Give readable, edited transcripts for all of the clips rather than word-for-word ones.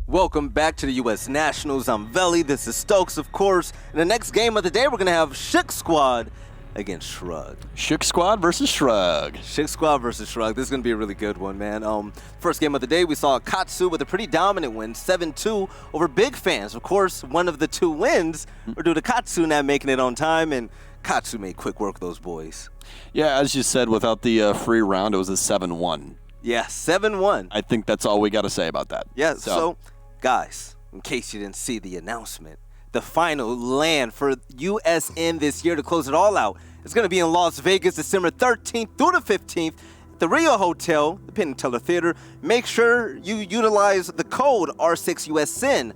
Welcome back to the U.S. Nationals. I'm Veli. This is Stokes, of course. In the next game of the day, we're going to have Shrug Squad against Shrug. Shrug Squad versus Shrug. Shrug Squad versus Shrug. This is going to be a really good one, man. First game of the day, we saw Katsu with a pretty dominant win, 7-2 over Big Fans. Of course, one of the two wins were due to Katsu not making it on time, and Katsu made quick work of those boys. Yeah, as you said, without the free round, it was a 7-1. Yeah, 7-1. I think that's all we got to say about that. Yeah, so guys, in case you didn't see the announcement, the final land for USN this year to close it all out is going to be in Las Vegas, December 13th through the 15th at the Rio Hotel, the Penn and Teller Theater. Make sure you utilize the code R6USN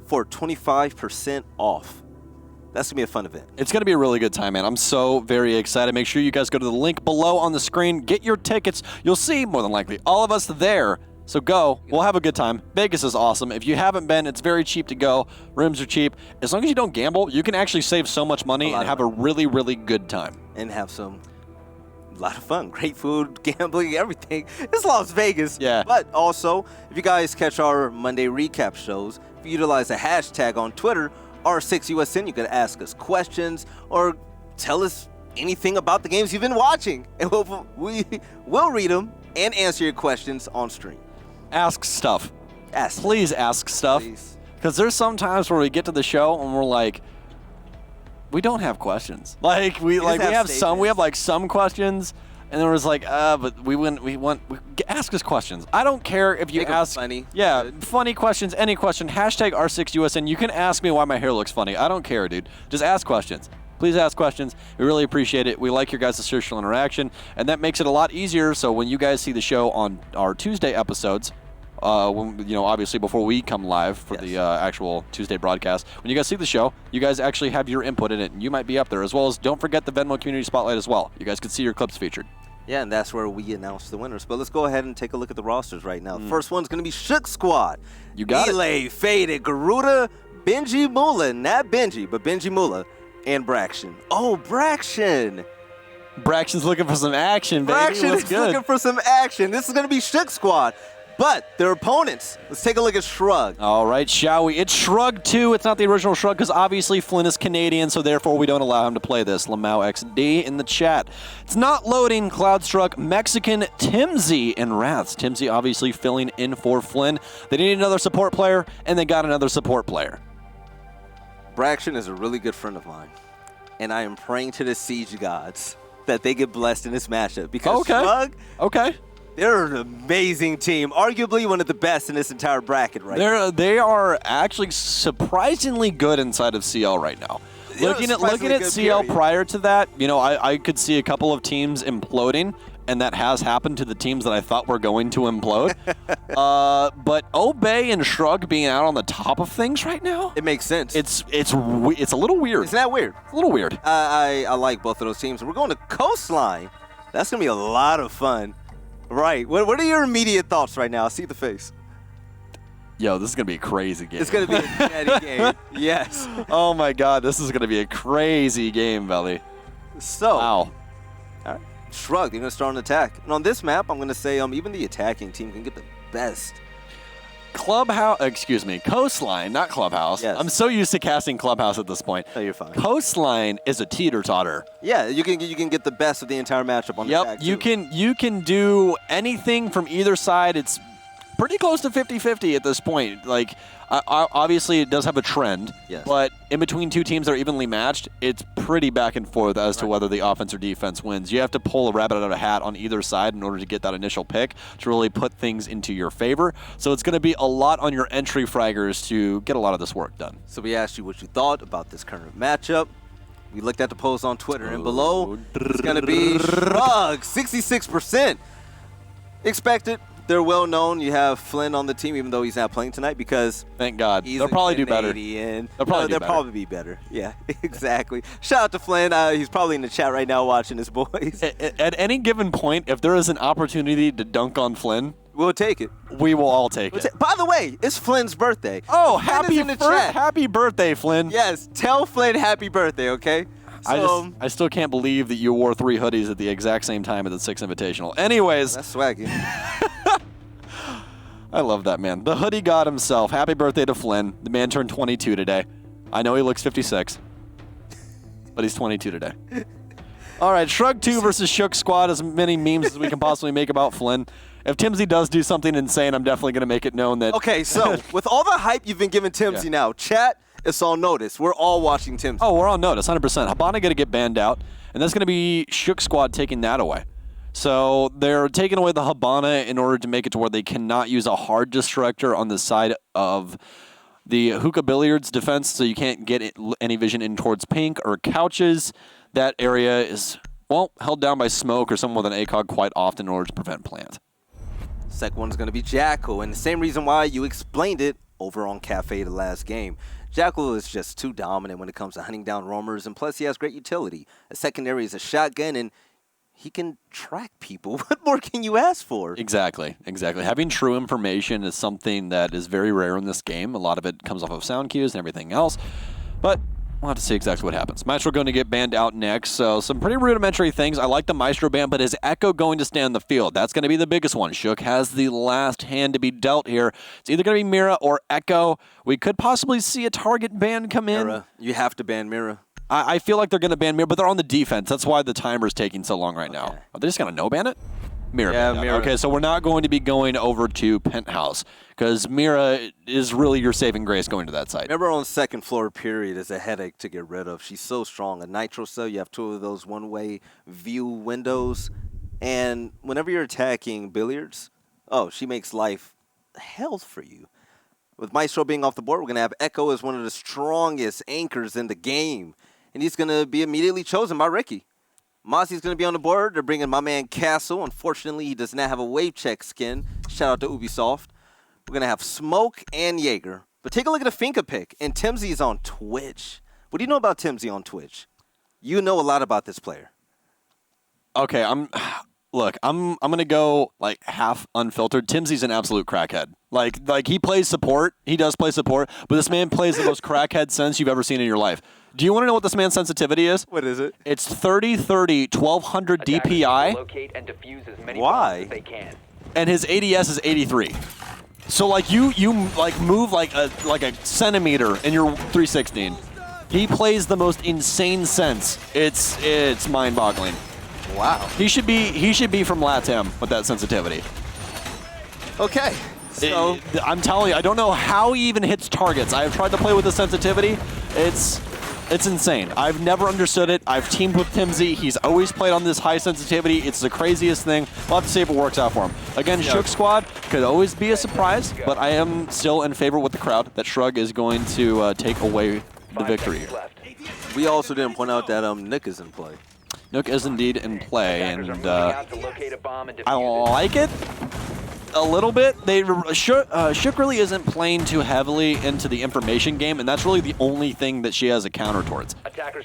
for 25% off. That's going to be a fun event. It's going to be a really good time, man. I'm so very excited. Make sure you guys go to the link below on the screen. Get your tickets. You'll see, more than likely, all of us there. So go. We'll have a good time. Vegas is awesome. If you haven't been, it's very cheap to go. Rooms are cheap. As long as you don't gamble, you can actually save so much money and have a really, really good time. And have a lot of fun. Great food, gambling, everything. It's Las Vegas. Yeah. But also, if you guys catch our Monday recap shows, if you utilize the hashtag on Twitter, R6USN, you can ask us questions or tell us anything about the games you've been watching. And we'll read them and answer your questions on stream. Ask stuff. Please ask stuff. Because there's some times where we get to the show and we're like, we don't have questions. We have some questions, and there was but ask us questions. I don't care if you ask funny. Yeah, funny questions, any question. Hashtag R6USN. You can ask me why my hair looks funny. I don't care, dude. Just ask questions. Please ask questions. We really appreciate it. We like your guys' social interaction, and that makes it a lot easier. So when you guys see the show on our Tuesday episodes, obviously before we come live for the actual Tuesday broadcast, when you guys see the show, you guys actually have your input in it, and you might be up there, as well as don't forget the Venmo Community Spotlight as well. You guys can see your clips featured. Yeah, and that's where we announce the winners. But let's go ahead and take a look at the rosters right now. The first one's going to be Shrug Squad. You got it. Faded, Garuda, Benji Mula, not Benji, but Benji Mula, and Braxton. Oh, Braxton. Braxton's looking for some action, baby. Braxton is looking for some action. This is going to be Shrug Squad. But their opponents, let's take a look at Shrug. All right, shall we? It's Shrug 2. It's not the original Shrug because obviously Flynn is Canadian, so therefore we don't allow him to play this. Lamau XD in the chat. It's not loading. Cloudstruck, Mexican, Timsy, and Wraths. Timsy obviously filling in for Flynn. They need another support player, and they got another support player. Braxton is a really good friend of mine, and I am praying to the Siege gods that they get blessed in this matchup because Shrug, they're an amazing team, arguably one of the best in this entire bracket right now. They are actually surprisingly good inside of CL right now. Looking at CL prior to that, I could see a couple of teams imploding, and that has happened to the teams that I thought were going to implode. But Obey and Shrug being out on the top of things right now, it makes sense. It's a little weird. Isn't that weird? It's a little weird. I like both of those teams. We're going to Coastline. That's going to be a lot of fun. Right. What are your immediate thoughts right now? I see the face. Yo, this is going to be a crazy game. It's going to be a natty game. Yes. Oh, my God. This is going to be a crazy game, Belly. So, wow. All right. Shrug, they're going to start an attack. And on this map, I'm going to say even the attacking team can get the best. Coastline, not Clubhouse. Yes. I'm so used to casting Clubhouse at this point. No, you're fine. Coastline is a teeter-totter. Yeah, you can get the best of the entire matchup on the attack, too. You can do anything from either side. It's pretty close to 50-50 at this point. Obviously, it does have a trend, but in between two teams that are evenly matched, it's pretty back and forth as to whether the offense or defense wins. You have to pull a rabbit out of a hat on either side in order to get that initial pick to really put things into your favor. So it's going to be a lot on your entry fraggers to get a lot of this work done. So we asked you what you thought about this current matchup. We looked at the polls on Twitter, and below it's going to be Shrug, 66%. Expected. They're well known. You have Flynn on the team, even though he's not playing tonight because thank God. They'll probably do better. They'll probably be better. Yeah, exactly. Shout out to Flynn. He's probably in the chat right now watching his boys. At any given point, if there is an opportunity to dunk on Flynn, we'll take it. We will all take it. By the way, it's Flynn's birthday. Oh, Flynn happy birthday, Flynn. Yes, tell Flynn happy birthday, okay? So, I still can't believe that you wore 3 hoodies at the exact same time at the 6th Invitational. Anyways. That's swaggy. I love that man. The hoodie god himself. Happy birthday to Flynn. The man turned 22 today. I know he looks 56, but he's 22 today. All right, Shrug 2 versus Shook Squad. As many memes as we can possibly make about Flynn. If Timsy does do something insane, I'm definitely going to make it known that... Okay, so with all the hype you've been giving Timsy now, chat, it's on notice. We're all watching Timsy. Oh, we're on notice, 100%. Habana going to get banned out, and that's going to be Shook Squad taking that away. So they're taking away the Habana in order to make it to where they cannot use a hard destructor on the side of the hookah billiards defense, so you can't get any vision in towards pink or couches. That area is, well, held down by smoke or someone with an ACOG quite often in order to prevent plant. Second one's going to be Jackal, and the same reason why you explained it over on Cafe the last game. Jackal is just too dominant when it comes to hunting down roamers, and plus he has great utility. A secondary is a shotgun, and he can track people. What more can you ask for? Exactly. Having true information is something that is very rare in this game. A lot of it comes off of sound cues and everything else. But we'll have to see exactly what happens. Maestro going to get banned out next, so some pretty rudimentary things. I like the Maestro ban, but is Echo going to stay on the field? That's going to be the biggest one. Shook has the last hand to be dealt here. It's either going to be Mira or Echo. We could possibly see a target ban come in. Mira. You have to ban Mira. I feel like they're going to ban Mira, but they're on the defense. That's why the timer's taking so long right now. Are they just going to no-ban it? Mira. Yeah, Mira. Okay, so we're not going to be going over to Penthouse because Mira is really your saving grace going to that site. Remember on second floor period is a headache to get rid of. She's so strong. A Nitro cell, you have two of those one-way view windows. And whenever you're attacking billiards, she makes life hell for you. With Maestro being off the board, we're going to have Echo as one of the strongest anchors in the game. And he's going to be immediately chosen by Ricky. Mozzie's going to be on the board. They're bringing my man Castle. Unfortunately, he does not have a wave check skin. Shout out to Ubisoft. We're going to have Smoke and Jaeger. But take a look at the Finka pick. And Timsy's on Twitch. What do you know about Timsy on Twitch? You know a lot about this player. Okay, I'm going to go like half unfiltered. Timsy's an absolute crackhead. Like he plays support. He does play support. But this man plays the most crackhead sense you've ever seen in your life. Do you want to know what this man's sensitivity is? What is it? It's 30-30, 1200 DPI. Locate and defuse as many Why? bombs as they can. And his ADS is 83. So like you like move like a centimeter and you're 316. He plays the most insane sense. It's mind-boggling. Wow. He should be from LATAM with that sensitivity. Okay. So I'm telling you, I don't know how he even hits targets. I have tried to play with the sensitivity. It's insane. I've never understood it. I've teamed with Timsy. He's always played on this high sensitivity. It's the craziest thing. We'll have to see if it works out for him. Again, Shook Squad could always be a surprise, but I am still in favor with the crowd that Shrug is going to take away the victory here. we also didn't point out that Nook is in play. Nook is indeed in play, and I like it a little bit. Shook really isn't playing too heavily into the information game, and that's really the only thing that she has a counter towards.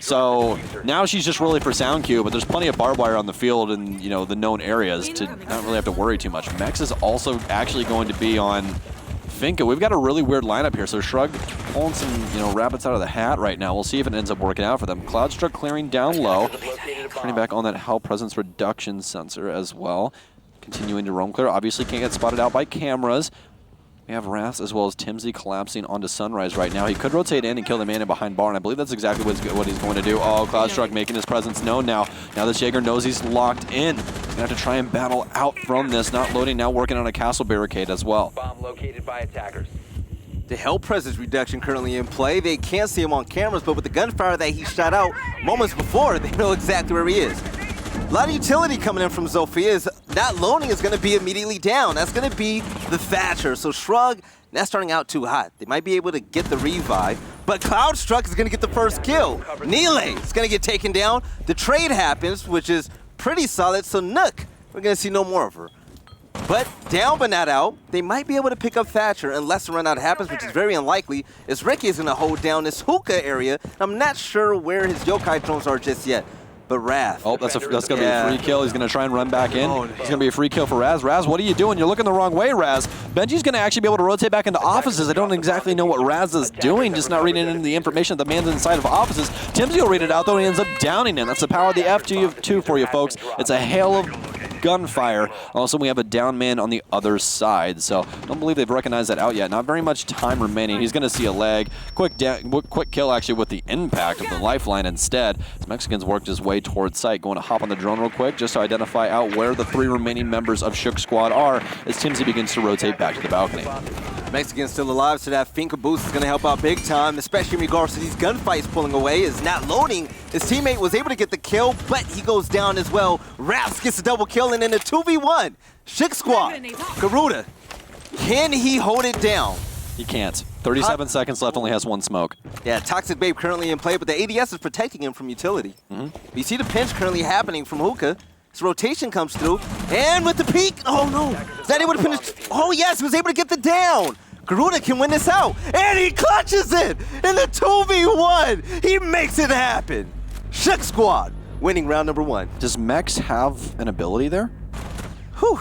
So now she's just really for sound cue, but there's plenty of barbed wire on the field and the known areas to not really have to worry too much. Mex is also actually going to be on Finka. We've got a really weird lineup here, so Shrug pulling some rabbits out of the hat right now. We'll see if it ends up working out for them. Cloudstruck clearing down low, turning back on that Hell Presence reduction sensor as well. Continuing to roam clear. Obviously can't get spotted out by cameras. We have Wrath as well as Timsy collapsing onto Sunrise right now. He could rotate in and kill the man in behind bar, and I believe that's exactly what he's going to do. Oh, Cloudstruck making his presence known now. Now that Jaeger knows he's locked in. He's going to have to try and battle out from this. Not loading, now working on a castle barricade as well. Bomb located by attackers. The Hell Presence reduction currently in play. They can't see him on cameras, but with the gunfire that he shot out moments before, they know exactly where he is. A lot of utility coming in from Zofia. That loading is going to be immediately down. That's going to be the Thatcher. So Shrug, not starting out too hot. They might be able to get the revive, but Cloudstruck is going to get the first kill. Nile is going to get taken down. The trade happens, which is pretty solid. So Nook, we're going to see no more of her. But down but not out, they might be able to pick up Thatcher unless a run out happens, which is very unlikely, as Ricky is going to hold down this hookah area. I'm not sure where his yokai drones are just yet. But Wrath. Oh, that's going to be a free kill. He's going to try and run back in. Oh, no. It's going to be a free kill for Raz. Raz, what are you doing? You're looking the wrong way, Raz. Benji's going to actually be able to rotate back into offices. I don't exactly know what Raz is doing, just not reading into the information that the man's inside of offices. Timsy will read it out, though, and he ends up downing him. That's the power of the F2 for you, folks. It's a hail of gunfire. Also, we have a down man on the other side, so don't believe they've recognized that out yet. Not very much time remaining. He's going to see a lag. Quick kill, actually, with the impact of the lifeline instead. The Mexicans worked his way towards site, going to hop on the drone real quick just to identify out where the 3 remaining members of Shrug squad are as Timsy begins to rotate back to the balcony. Mexican's still alive, so that finger boost is going to help out big time, especially in regards to these gunfights pulling away. Is not loading. His teammate was able to get the kill, but he goes down as well. Raps gets a double kill, and in a 2v1, Shrug squad, Garuda, can he hold it down? He can't. 37 seconds left, only has 1 smoke. Yeah, Toxic Babe currently in play, but the ADS is protecting him from utility. You see the pinch currently happening from Hookah. His rotation comes through, and with the peek, oh no, is that able to finish? Oh yes, he was able to get the down. Garuda can win this out, and he clutches it in the 2v1. He makes it happen. Shrug squad winning round number 1. Does Mex have an ability there? Whew.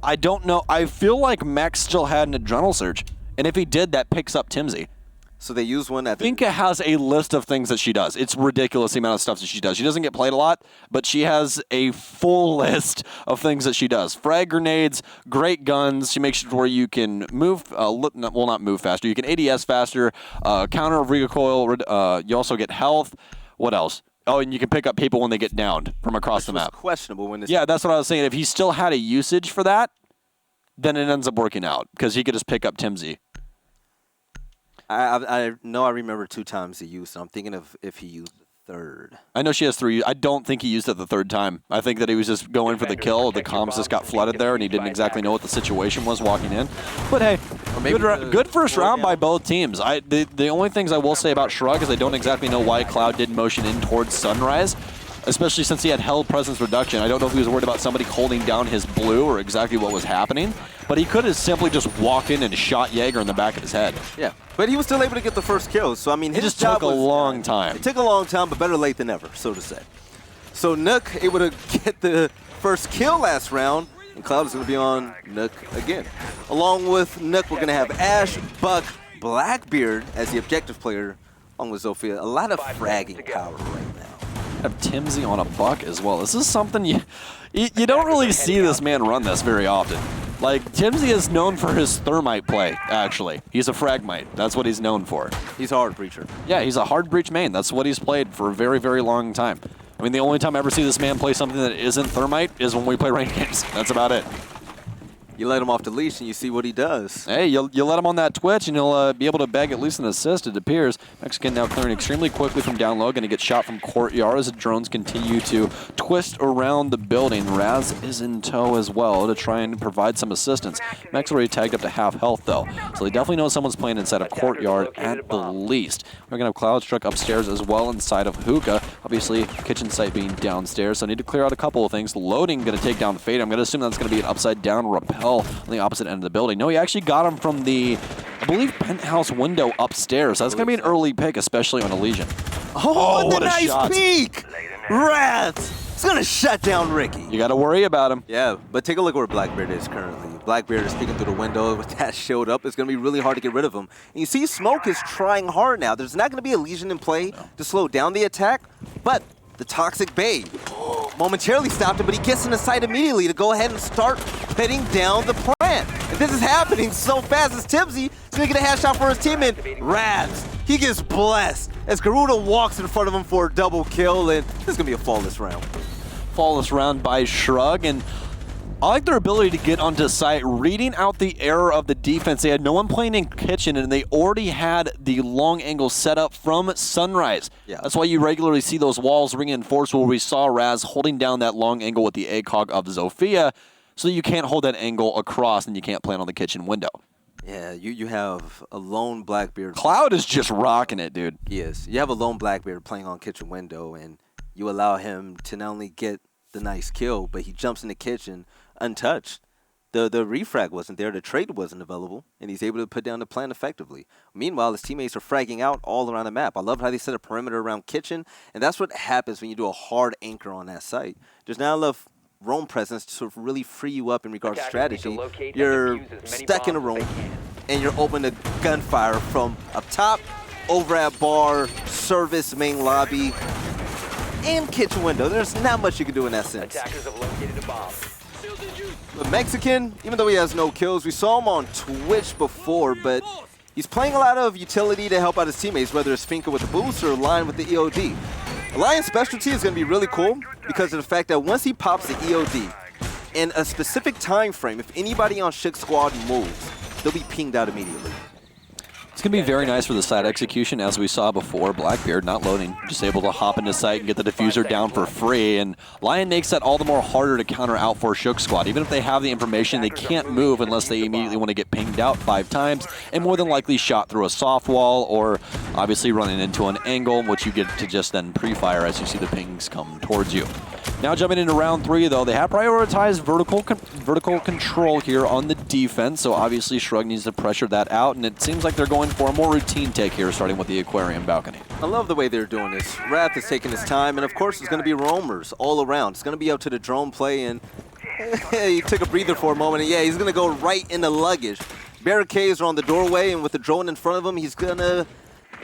I don't know. I feel like Mex still had an adrenal surge, and if he did, that picks up Timsy. So they use one at the... Finka has a list of things that she does. It's ridiculous the amount of stuff that she does. She doesn't get played a lot, but she has a full list of things that she does. Frag grenades, great guns. She makes it where you can move, well, not move faster. You can ADS faster, counter recoil. You also get health. What else? Oh, and you can pick up people when they get downed from across the map. Questionable when this... Yeah, that's what I was saying. If he still had a usage for that, then it ends up working out because he could just pick up Timsy. I know I remember 2 times he used, so I'm thinking of if he used the 3rd. I know she has 3. I don't think he used it the 3rd time. I think that he was just going for the kill. The comms just got flooded there, and he didn't exactly know what the situation was walking in. But hey, good first round by both teams. The only things I will say about Shrug is I don't exactly know why Cloud did motion in towards Sunrise, especially since he had held presence reduction. I don't know if he was worried about somebody holding down his blue or exactly what was happening, but he could have simply just walked in and shot Jaeger in the back of his head. Yeah, but he was still able to get the first kill, so I mean, it just took a long time. It took a long time, but better late than never, so to say. So Nook able to get the first kill last round, and Cloud is going to be on Nook again. Along with Nook, we're going to have Ash, Buck, Blackbeard as the objective player, along with Zofia. A lot of fragging power right now. Have Timsy on a Buck as well. This is something you don't really see this man run this very often. Like, Timsy is known for his thermite play, actually. He's a fragmite. That's what he's known for. He's a hard breacher. Yeah, he's a hard breach main. That's what he's played for a very, very long time. I mean, the only time I ever see this man play something that isn't thermite is when we play ranked games. That's about it. You let him off the leash and you see what he does. Hey, you let him on that Twitch and he'll be able to bag at least an assist, it appears. Mexican now clearing extremely quickly from down low, going to get shot from courtyard as the drones continue to twist around the building. Raz is in tow as well to try and provide some assistance. Mex already tagged up to half health though, so they definitely know someone's playing inside of courtyard at the least. We're going to have Cloud Struck upstairs as well inside of Hookah. Obviously, kitchen site being downstairs, so I need to clear out a couple of things. Loading going to take down Fade. I'm going to assume that's going to be an upside down rappel on the opposite end of the building. No, he actually got him from the, I believe, penthouse window upstairs. So that's going to be an early pick, especially on a Legion. Oh, what a nice shot. peek! Rats! It's going to shut down Ricky. You got to worry about him. Yeah, but take a look where Blackbeard is currently. Blackbeard is peeking through the window with that shield up. It's going to be really hard to get rid of him. And you see Smoke is trying hard now. There's not going to be a Legion in play to slow down the attack, but the Toxic Babe momentarily stopped him, but he gets in the sight immediately to go ahead and start bedding down the plant. And this is happening so fast as Timsy is going to get a headshot for his team, and Raz, he gets blessed as Garuda walks in front of him for a double kill, and this is going to be a flawless round. Flawless round by Shrug, and I like their ability to get onto site, reading out the error of the defense. They had no one playing in kitchen, and they already had the long angle set up from Sunrise. Yeah. That's why you regularly see those walls reinforced where we saw Raz holding down that long angle with the ACOG of Zofia, so you can't hold that angle across and you can't plan on the kitchen window. Yeah, you have a lone Blackbeard. Cloud is just rocking it, dude. He is. You have a lone Blackbeard playing on kitchen window, and you allow him to not only get the nice kill, but he jumps in the kitchen untouched. The refrag wasn't there, the trade wasn't available, and he's able to put down the plan effectively. Meanwhile, his teammates are fragging out all around the map. I love how they set a perimeter around kitchen, and that's what happens when you do a hard anchor on that site. There's not enough roam presence to really free you up in regards to strategy. You're stuck in a room, and you're open to gunfire from up top, over at bar, service, main lobby, and kitchen window. There's not much you can do in that sense. Attackers have located a bomb. The Mexican, even though he has no kills, we saw him on Twitch before, but he's playing a lot of utility to help out his teammates, whether it's Finka with the boost or Lion with the EOD. Lion's specialty is going to be really cool because of the fact that once he pops the EOD, in a specific time frame, if anybody on Shrug Squad moves, they'll be pinged out immediately. It's going to be very nice for the side execution, as we saw before. Blackbeard not loading, just able to hop into sight and get the diffuser down for free. And Lion makes that all the more harder to counter out for Shrug Squad. Even if they have the information, they can't move unless they immediately want to get pinged out 5 times, and more than likely shot through a soft wall, or obviously running into an angle, which you get to just then pre-fire as you see the pings come towards you. Now jumping into round 3, though, they have prioritized vertical control here on the defense, so obviously Shrug needs to pressure that out, and it seems like they're going for a more routine take here, starting with the aquarium balcony. I love the way they're doing this. Wrath is taking his time, and of course it's going to be roamers all around. It's going to be up to the drone play, and he took a breather for a moment, and yeah, he's going to go right in the luggage. Barricades are on the doorway, and with the drone in front of him, he's going to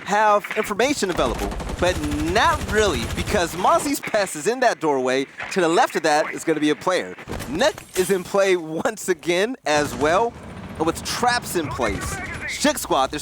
have information available, but not really, because Mozzie's Pest is in that doorway. To the left of that is going to be a player. Nook is in play once again as well, and with traps in place. Shrug Squad,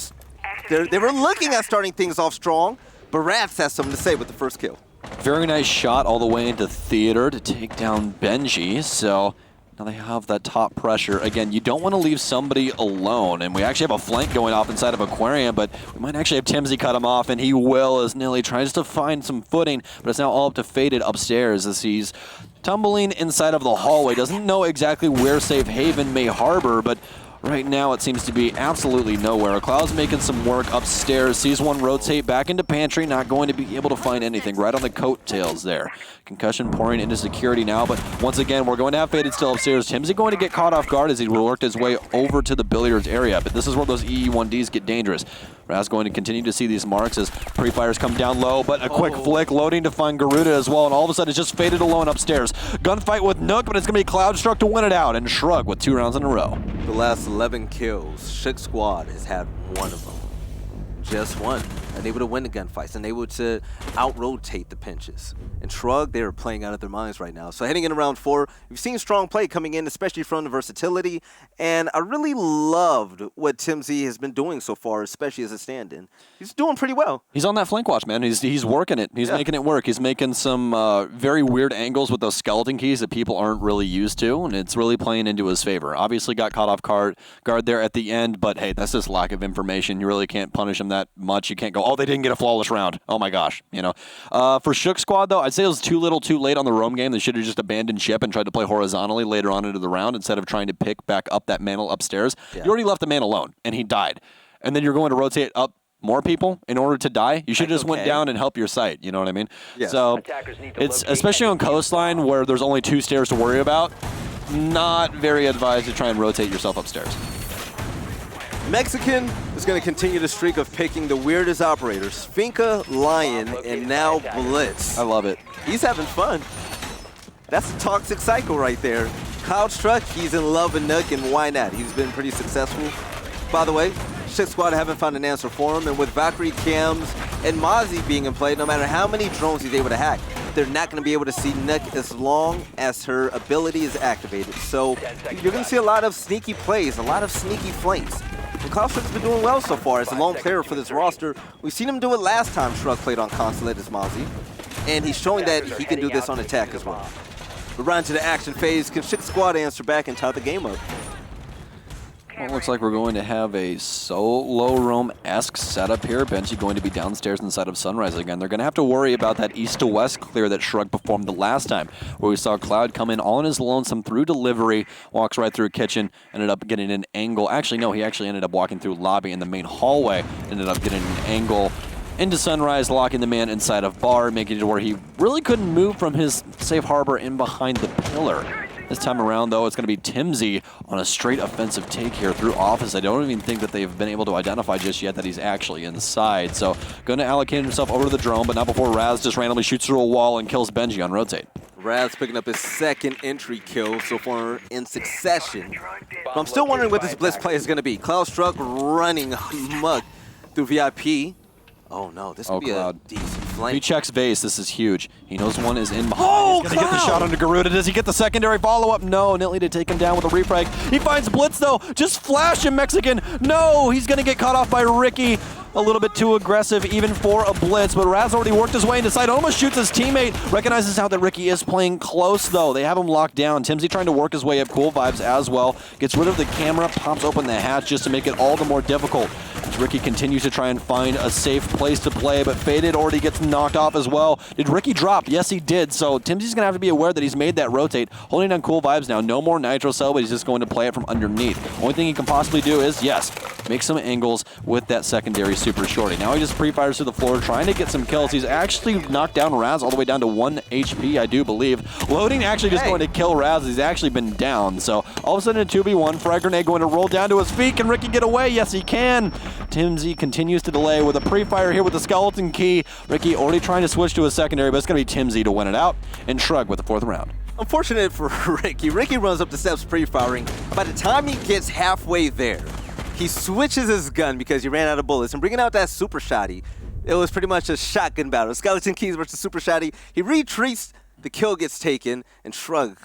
they were looking at starting things off strong, but Rats has something to say with the first kill. Very nice shot all the way into theater to take down Benji, so now they have that top pressure. Again, you don't want to leave somebody alone, and we actually have a flank going off inside of Aquarium, but we might actually have Timsy cut him off, and he will as Nilly tries to find some footing, but it's now all up to Faded upstairs as he's tumbling inside of the hallway. Doesn't know exactly where Safe Haven may harbor, but right now it seems to be absolutely nowhere. Cloud's making some work upstairs, sees one rotate back into pantry, not going to be able to find anything, right on the coattails there. Concussion pouring into security now, but once again, we're going to have Faded still upstairs. Timsy going to get caught off guard as he worked his way over to the billiards area, but this is where those EE1Ds get dangerous. Raz going to continue to see these marks as pre-fires come down low, but a quick flick loading to find Garuda as well, and all of a sudden it's just Faded alone upstairs. Gunfight with Nook, but it's going to be Cloud Struck to win it out, and Shrug with 2 rounds in a row. The last 11 kills, Shrug Squad has had one of them. Just one. Unable to win the gunfights, unable to out-rotate the pinches. And Shrug, they're playing out of their minds right now. So heading into round 4, we've seen strong play coming in, especially from the versatility. And I really loved what Timsy has been doing so far, especially as a stand-in. He's doing pretty well. He's on that flank watch, man. He's working it. He's making it work. He's making some very weird angles with those skeleton keys that people aren't really used to, and it's really playing into his favor. Obviously got caught off guard there at the end, but hey, that's just lack of information. You really can't punish him that much. You can't go, oh, they didn't get a flawless round. Oh my gosh, you know. For Shrug Squad, though, I'd say it was too little too late on the roam game. They should have just abandoned ship and tried to play horizontally later on into the round instead of trying to pick back up that mantle upstairs. Yeah. You already left the man alone, and he died. And then you're going to rotate up more people in order to die. You should have just went down and help your site. You know what I mean? Yeah. So it's, especially on Coastline where there's only 2 stairs to worry about, not very advised to try and rotate yourself upstairs. Mexican is going to continue the streak of picking the weirdest operators. Finka, Lion, and now Blitz. I love it. He's having fun. That's a toxic cycle right there. Cloud Struck, he's in love with Nook, and why not? He's been pretty successful. By the way, Shrug Squad haven't found an answer for him, and with Valkyrie cams and Mozzie being in play, no matter how many drones he's able to hack, they're not going to be able to see Nook as long as her ability is activated. So you're going to see a lot of sneaky plays, a lot of sneaky flanks. And Cloud Struck's been doing well so far as a lone player for this roster. We've seen him do it last time Shrug played on Consulate as Mozzie, and he's showing that he can do this on attack as well. We're running to the action phase. Can Shrug Squad answer back and tie the game up? Well, it looks like we're going to have a solo roam-esque setup here. Benji going to be downstairs inside of Sunrise again. They're going to have to worry about that east to west clear that Shrug performed the last time, where we saw Cloud come in all on his lonesome through delivery, walks right through kitchen, ended up getting an angle. Actually, no, he actually ended up walking through lobby in the main hallway, ended up getting an angle into Sunrise, locking the man inside of bar, making it where he really couldn't move from his safe harbor in behind the pillar. This time around, though, it's going to be Timsy on a straight offensive take here through office. I don't even think that they've been able to identify just yet that he's actually inside. So going to allocate himself over to the drone, but not before Raz just randomly shoots through a wall and kills Benji on rotate. Raz picking up his second entry kill so far in succession. But I'm still wondering what this Blitz play is going to be. Cloud Struck running amok through VIP. Oh no, this could be Cloud. a decent flank. He checks base. This is huge. He knows one is in behind. Oh, he's going to get the shot onto Garuda. Does he get the secondary follow-up? No, Nilly to take him down with a refrag. He finds Blitz, though. Just flash him, Mexican. No, he's going to get caught off by Ricky. A little bit too aggressive even for a blitz, but Raz already worked his way into side, almost shoots his teammate, recognizes how that Ricky is playing close though. They have him locked down. Timsy trying to work his way up, cool vibes as well. Gets rid of the camera, pops open the hatch just to make it all the more difficult. As Ricky continues to try and find a safe place to play, but Faded already gets knocked off as well. Did Ricky drop? Yes, he did. So Timsy's gonna have to be aware that he's made that rotate. Holding down cool vibes now. No more nitro cell, but he's just going to play it from underneath. Only thing he can possibly do is, yes, make some angles with that secondary super shorty. Now he just pre-fires to the floor, trying to get some kills. He's actually knocked down Raz all the way down to 1 HP, I do believe. Loading actually just going to kill Raz. He's actually been down. So all of a sudden a 2v1, frag grenade going to roll down to his feet. Can Ricky get away? Yes, he can. Timsy continues to delay with a pre-fire here with the skeleton key. Ricky already trying to switch to a secondary, but it's going to be Timsy to win it out. And Shrug with the 4th round. Unfortunate for Ricky. Ricky runs up the steps pre-firing. By the time he gets halfway there, he switches his gun because he ran out of bullets and bringing out that super shotty. It was pretty much a shotgun battle. Skeleton keys versus super shotty. He retreats, the kill gets taken, and Shrug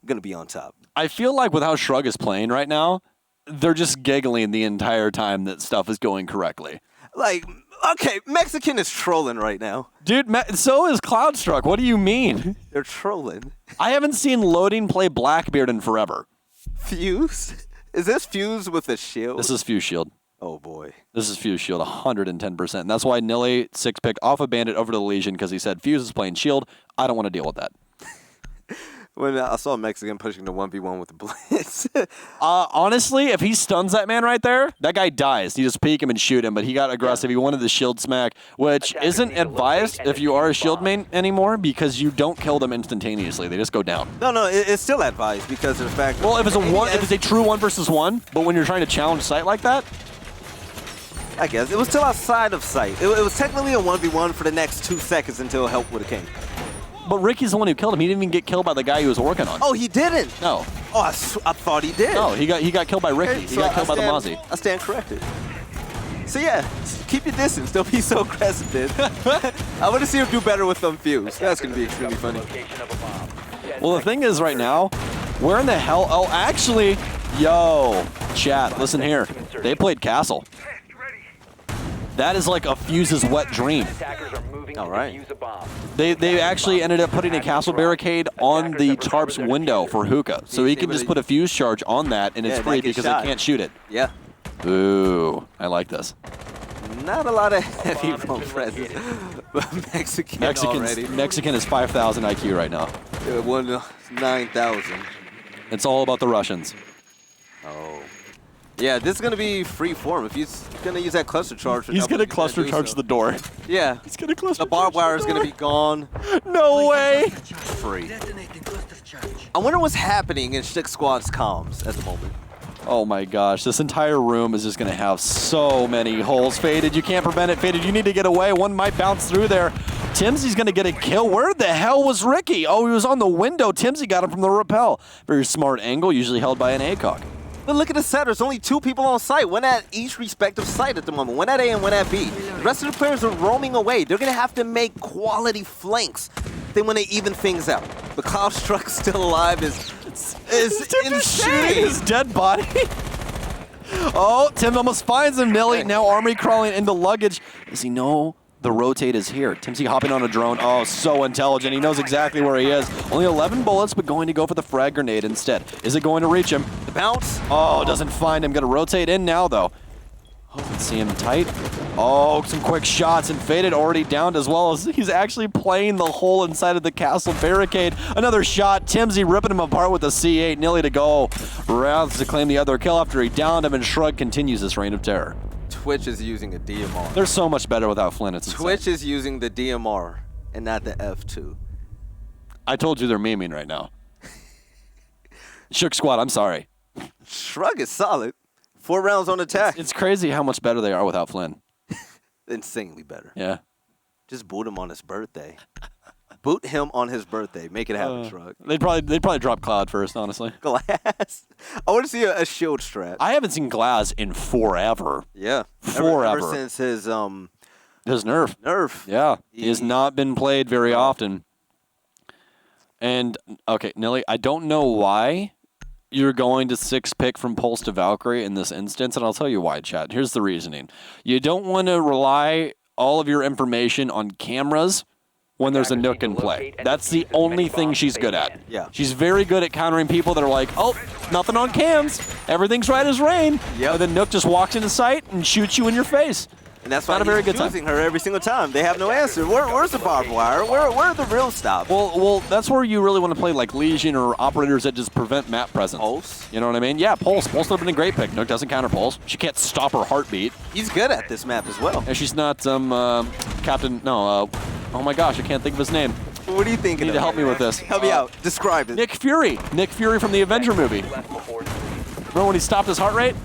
gonna be on top. I feel like with how Shrug is playing right now, they're just giggling the entire time that stuff is going correctly. Like, okay, Mexican is trolling right now. Dude, so is Cloudstruck. What do you mean? They're trolling. I haven't seen Loading play Blackbeard in forever. Fuse? Is this Fuse with a shield? This is Fuse Shield. Oh boy. This is Fuse Shield, 110%. And that's why Nilly 6-pick off a Bandit over to the Legion, because he said, Fuse is playing Shield. I don't want to deal with that. When I saw a Mexican pushing the 1v1 with the Blitz. Honestly, if he stuns that man right there, that guy dies. You just peek him and shoot him, but he got aggressive. He wanted the shield smack, which isn't advised if you are a shield main anymore, because you don't kill them instantaneously. They just go down. No, it's still advised because of the fact. Well, if it's a true 1 versus 1, but when you're trying to challenge sight like that, I guess it was still outside of sight. It was technically a 1v1 for the next 2 seconds until help would have came. But Ricky's the one who killed him. He didn't even get killed by the guy he was working on. Oh, he didn't? No. Oh, I thought he did. No, he got killed by Ricky. Okay, he got killed by the Mozzie. I stand corrected. So yeah, keep your distance. Don't be so aggressive, dude. I want to see him do better with them Fuse. That's going to be extremely funny. Well, the thing is right now, where in the hell? Oh, actually, yo, chat, listen here. They played Castle. That is like a Fuse's wet dream. All right. They actually ended up putting a castle barricade on the tarp's window for Hookah. So he can just put a Fuse charge on that, and it's free because they can't shoot it. Yeah. Ooh, I like this. Not a lot of heavy roam presence, but Mexican is 5,000 IQ right now. 9,000. It's all about the Russians. Oh. Yeah, this is going to be free form. If he's going to use that cluster charge. He's going to cluster charge the door. Yeah. He's going to cluster the barbed wire is going to be gone. No way. Free. I wonder what's happening in Shrug Squad's comms at the moment. Oh my gosh, this entire room is just going to have so many holes. Faded, you can't prevent it. Faded, you need to get away. One might bounce through there. Timsy's going to get a kill. Where the hell was Ricky? Oh, he was on the window. Timsy got him from the rappel. Very smart angle, usually held by an ACOG. But look at the set. There's only 2 people on site, one at each respective site at the moment, one at A and one at B. The rest of the players are roaming away. They're going to have to make quality flanks. They want to even things out. The Cloudstruck still alive is insane. His dead body. Oh, Tim almost finds him. Nilly now army crawling into luggage. Does he know the rotate is here? Timsy hopping on a drone. Oh, so intelligent. He knows exactly where he is. Only 11 bullets, but going to go for the frag grenade instead. Is it going to reach him? The bounce. Oh, doesn't find him. Going to rotate in now, though. Oh, let's see him tight. Oh, some quick shots, and Faded already downed as well as he's actually playing the hole inside of the castle barricade. Another shot. Timsy ripping him apart with a C8. Nilly to go. Raz to claim the other kill after he downed him, and Shrug continues this reign of terror. Twitch is using a DMR. They're so much better without Flynn. It's Twitch is using the DMR and not the F2. I told you they're memeing right now. Shook Squad, I'm sorry. Shrug is solid. 4 rounds on attack. It's crazy how much better they are without Flynn. Insanely better. Yeah. Just boot him on his birthday. Boot him on his birthday. Make it happen, Shrug. They'd probably drop Cloud first, honestly. Glass. I want to see a shield strat. I haven't seen Glass in forever. Yeah. Forever. Ever since his nerf. Nerf. Yeah. He has not been played very often. And, okay, Nilly, I don't know why you're going to 6-pick from Pulse to Valkyrie in this instance, and I'll tell you why, Chad. Here's the reasoning. You don't want to rely all of your information on cameras when there's a Nook in play. That's the only thing she's good at. Yeah. She's very good at countering people that are like, oh, nothing on cams. Everything's right as rain. Yep. And then Nook just walks into sight and shoots you in your face. And that's why Not a very good time. using her every single time. They have no answer. Where's the barbed wire? Where are the real stops? Well, that's where you really want to play like Legion or operators that just prevent map presence. Pulse? You know what I mean? Yeah, Pulse. Pulse would have been a great pick. Nook doesn't counter Pulse. She can't stop her heartbeat. He's good at this map as well. And she's not Captain, no, oh my gosh, I can't think of his name. What are you thinking You need to help me with this. Help me out. Describe it. Nick Fury. Nick Fury from the Avenger movie. Remember when he stopped his heart rate?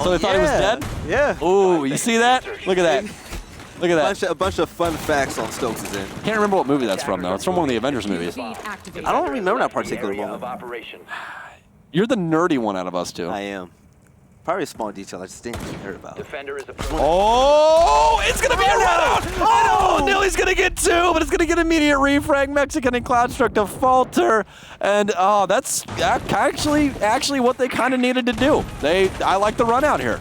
So they thought he was dead? Yeah. Ooh, you see that? Look at that. Look at that. A bunch of fun facts on Stokes' end. Can't remember what movie that's from, though. It's from one of the Avengers movies. I don't remember that particular Area one. of operation. You're the nerdy one out of us two. I am. Probably a small detail I just didn't hear about. Defender is approaching. Oh, it's going to be a run-out! Oh, Nilly's going to get 2, but it's going to get immediate refrag. Mexican and Cloudstruck to falter. And, that's actually what they kind of needed to do. I like the run-out here.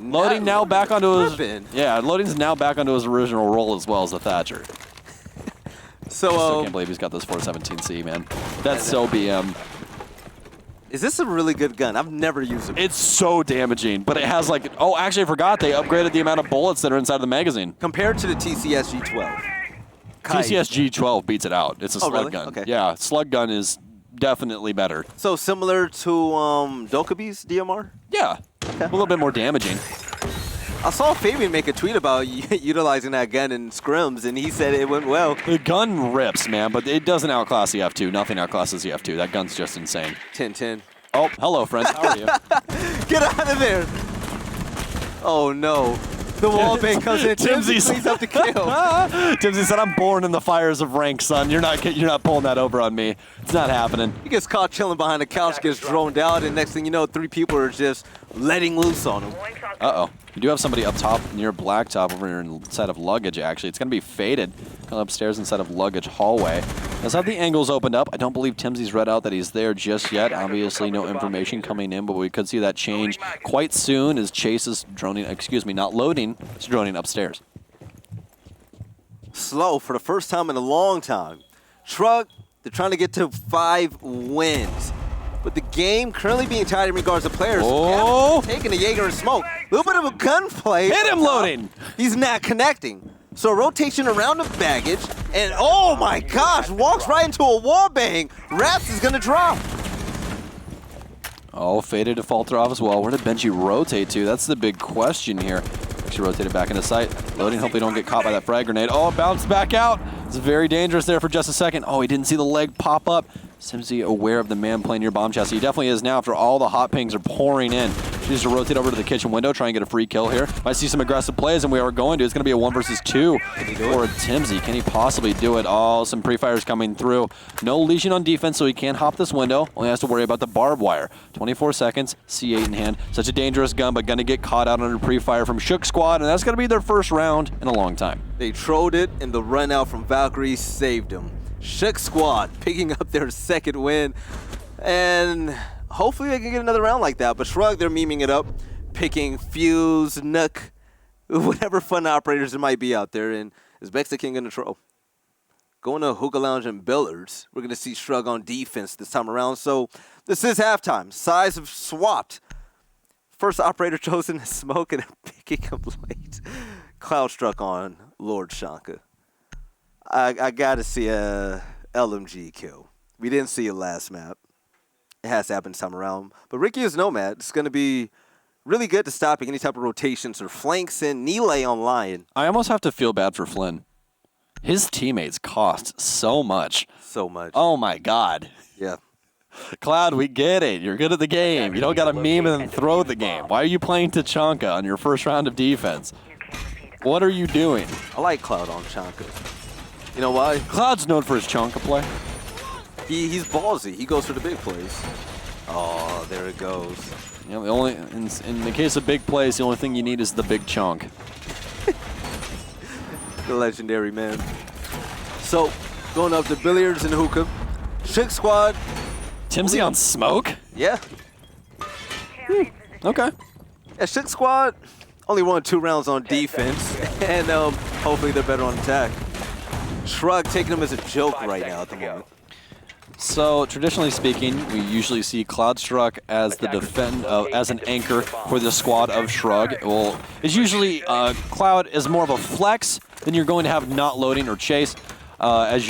Loading now back onto his... Yeah, Loading's now back onto his original role as well as the Thatcher. I still can't believe he's got this 417C, man. That's so BM. Is this a really good gun? I've never used it. It's so damaging, but it has like... Oh, actually, I forgot. They upgraded the amount of bullets that are inside of the magazine. Compared to the TCS G12. TCS G12 beats it out. It's a slug really? gun. Okay. Yeah, slug gun is definitely better. So similar to Dokubi's DMR? Yeah, a little bit more damaging. I saw Fabian make a tweet about utilizing that gun in scrims, and he said it went well. The gun rips, man, but it doesn't outclass the F2. Nothing outclasses the F2. That gun's just insane. 10-10. Oh, hello, friends. How are you? Get out of there! Oh, no. The wall bang comes in. Timsy cleans up the kill. Timsy said, "I'm born in the fires of rank, son. You're not pulling that over on me. It's not happening." He gets caught chilling behind the couch, gets droned out, and next thing you know, 3 people are just letting loose on him. Uh-oh. You do have somebody up top near blacktop over here inside of luggage, actually. It's going to be faded. Come upstairs inside of luggage hallway. Let's have the angles opened up. I don't believe Timsy's read out that he's there just yet. Obviously, no information coming in, but we could see that change quite soon as Chase is droning, not loading, it's droning upstairs. Slow for the first time in a long time. Shrug, they're trying to get to 5 wins. But the game currently being tied in regards to players. Oh! Taking the Jaeger and smoke. A little bit of a gunplay. Hit him, Loading! He's not connecting. So rotation around the baggage. And oh my gosh, walks right into a wall bang. Raps is going to drop. Oh, faded to falter off as well. Where did Benji rotate to? That's the big question here. Actually rotated back into sight. Loading, hopefully don't get caught by that frag grenade. Oh, it bounced back out. It's very dangerous there for just a second. Oh, he didn't see the leg pop up. Simsy aware of the man playing near bomb chassis. He definitely is now after all the hot pings are pouring in. She needs to rotate over to the kitchen window, try and get a free kill here. Might see some aggressive plays, and we are going to. It's going to be a 1 versus 2 for Timsy. Can he possibly do it? Oh, some pre-fires coming through. No Legion on defense, so he can't hop this window. Only has to worry about the barbed wire. 24 seconds, C8 in hand. Such a dangerous gun, but going to get caught out under pre-fire from Shook Squad, and that's going to be their first round in a long time. They trolled it, and the run out from Valkyrie saved them. Shook Squad picking up their second win, and hopefully they can get another round like that. But Shrug, they're memeing it up, picking Fuse, Nook, whatever fun operators there might be out there, and is Mexican going to troll? Going to Hookah Lounge and Billards, we're going to see Shrug on defense this time around. So this is halftime. Sides have swapped. First operator chosen is Smoke and picking up late. Cloudstruck on Lord Shanka. I got to see a LMG kill. We didn't see it last map. It has to happen this time around. But Ricky is Nomad. It's going to be really good to stopping any type of rotations or flanks in. Nile on Lion. I almost have to feel bad for Flynn. His teammates cost so much. So much. Oh, my God. Yeah. Cloud, we get it. You're good at the game. You don't got to meme and then throw the game. Why are you playing Tachanka on your first round of defense? What are you doing? I like Cloud on Chanka. You know why? Cloud's known for his Chanka play. He's ballsy. He goes for the big plays. Oh, there it goes. You know, the only in the case of big plays, the only thing you need is the big chunk. The legendary man. So, going up to Billiards and Hookah. Shrug squad. Timsy on smoke? Yeah. Okay. Yeah, Shrug squad only won 2 rounds on defense, and hopefully they're better on attack. Shrug taking them as a joke right now at the moment. So traditionally speaking, we usually see Cloudstruck as the as an anchor for the squad of Shrug. Well, it's usually Cloud is more of a flex than you're going to have not loading or chase as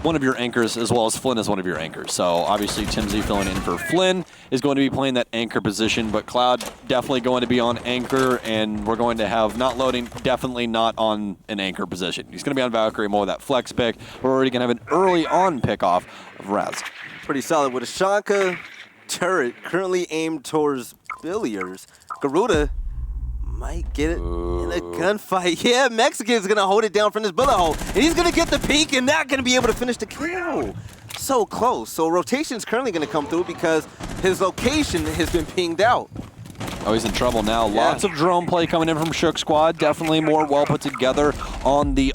one of your anchors, as well as Flynn is one of your anchors. So obviously Timsy filling in for Flynn is going to be playing that anchor position, but Cloud definitely going to be on anchor, and we're going to have not loading, definitely not on an anchor position. He's going to be on Valkyrie, more of that flex pick. We're already going to have an early on pickoff of Raz. Pretty solid with a Shanka turret currently aimed towards Billiards. Garuda might get it in a gunfight. Yeah, Mexican's going to hold it down from this bullet hole. And he's going to get the peek and not going to be able to finish the kill. So close. So rotation's currently going to come through because his location has been pinged out. Oh, he's in trouble now. Yeah. Lots of drone play coming in from Shrug Squad. Definitely more well put together on the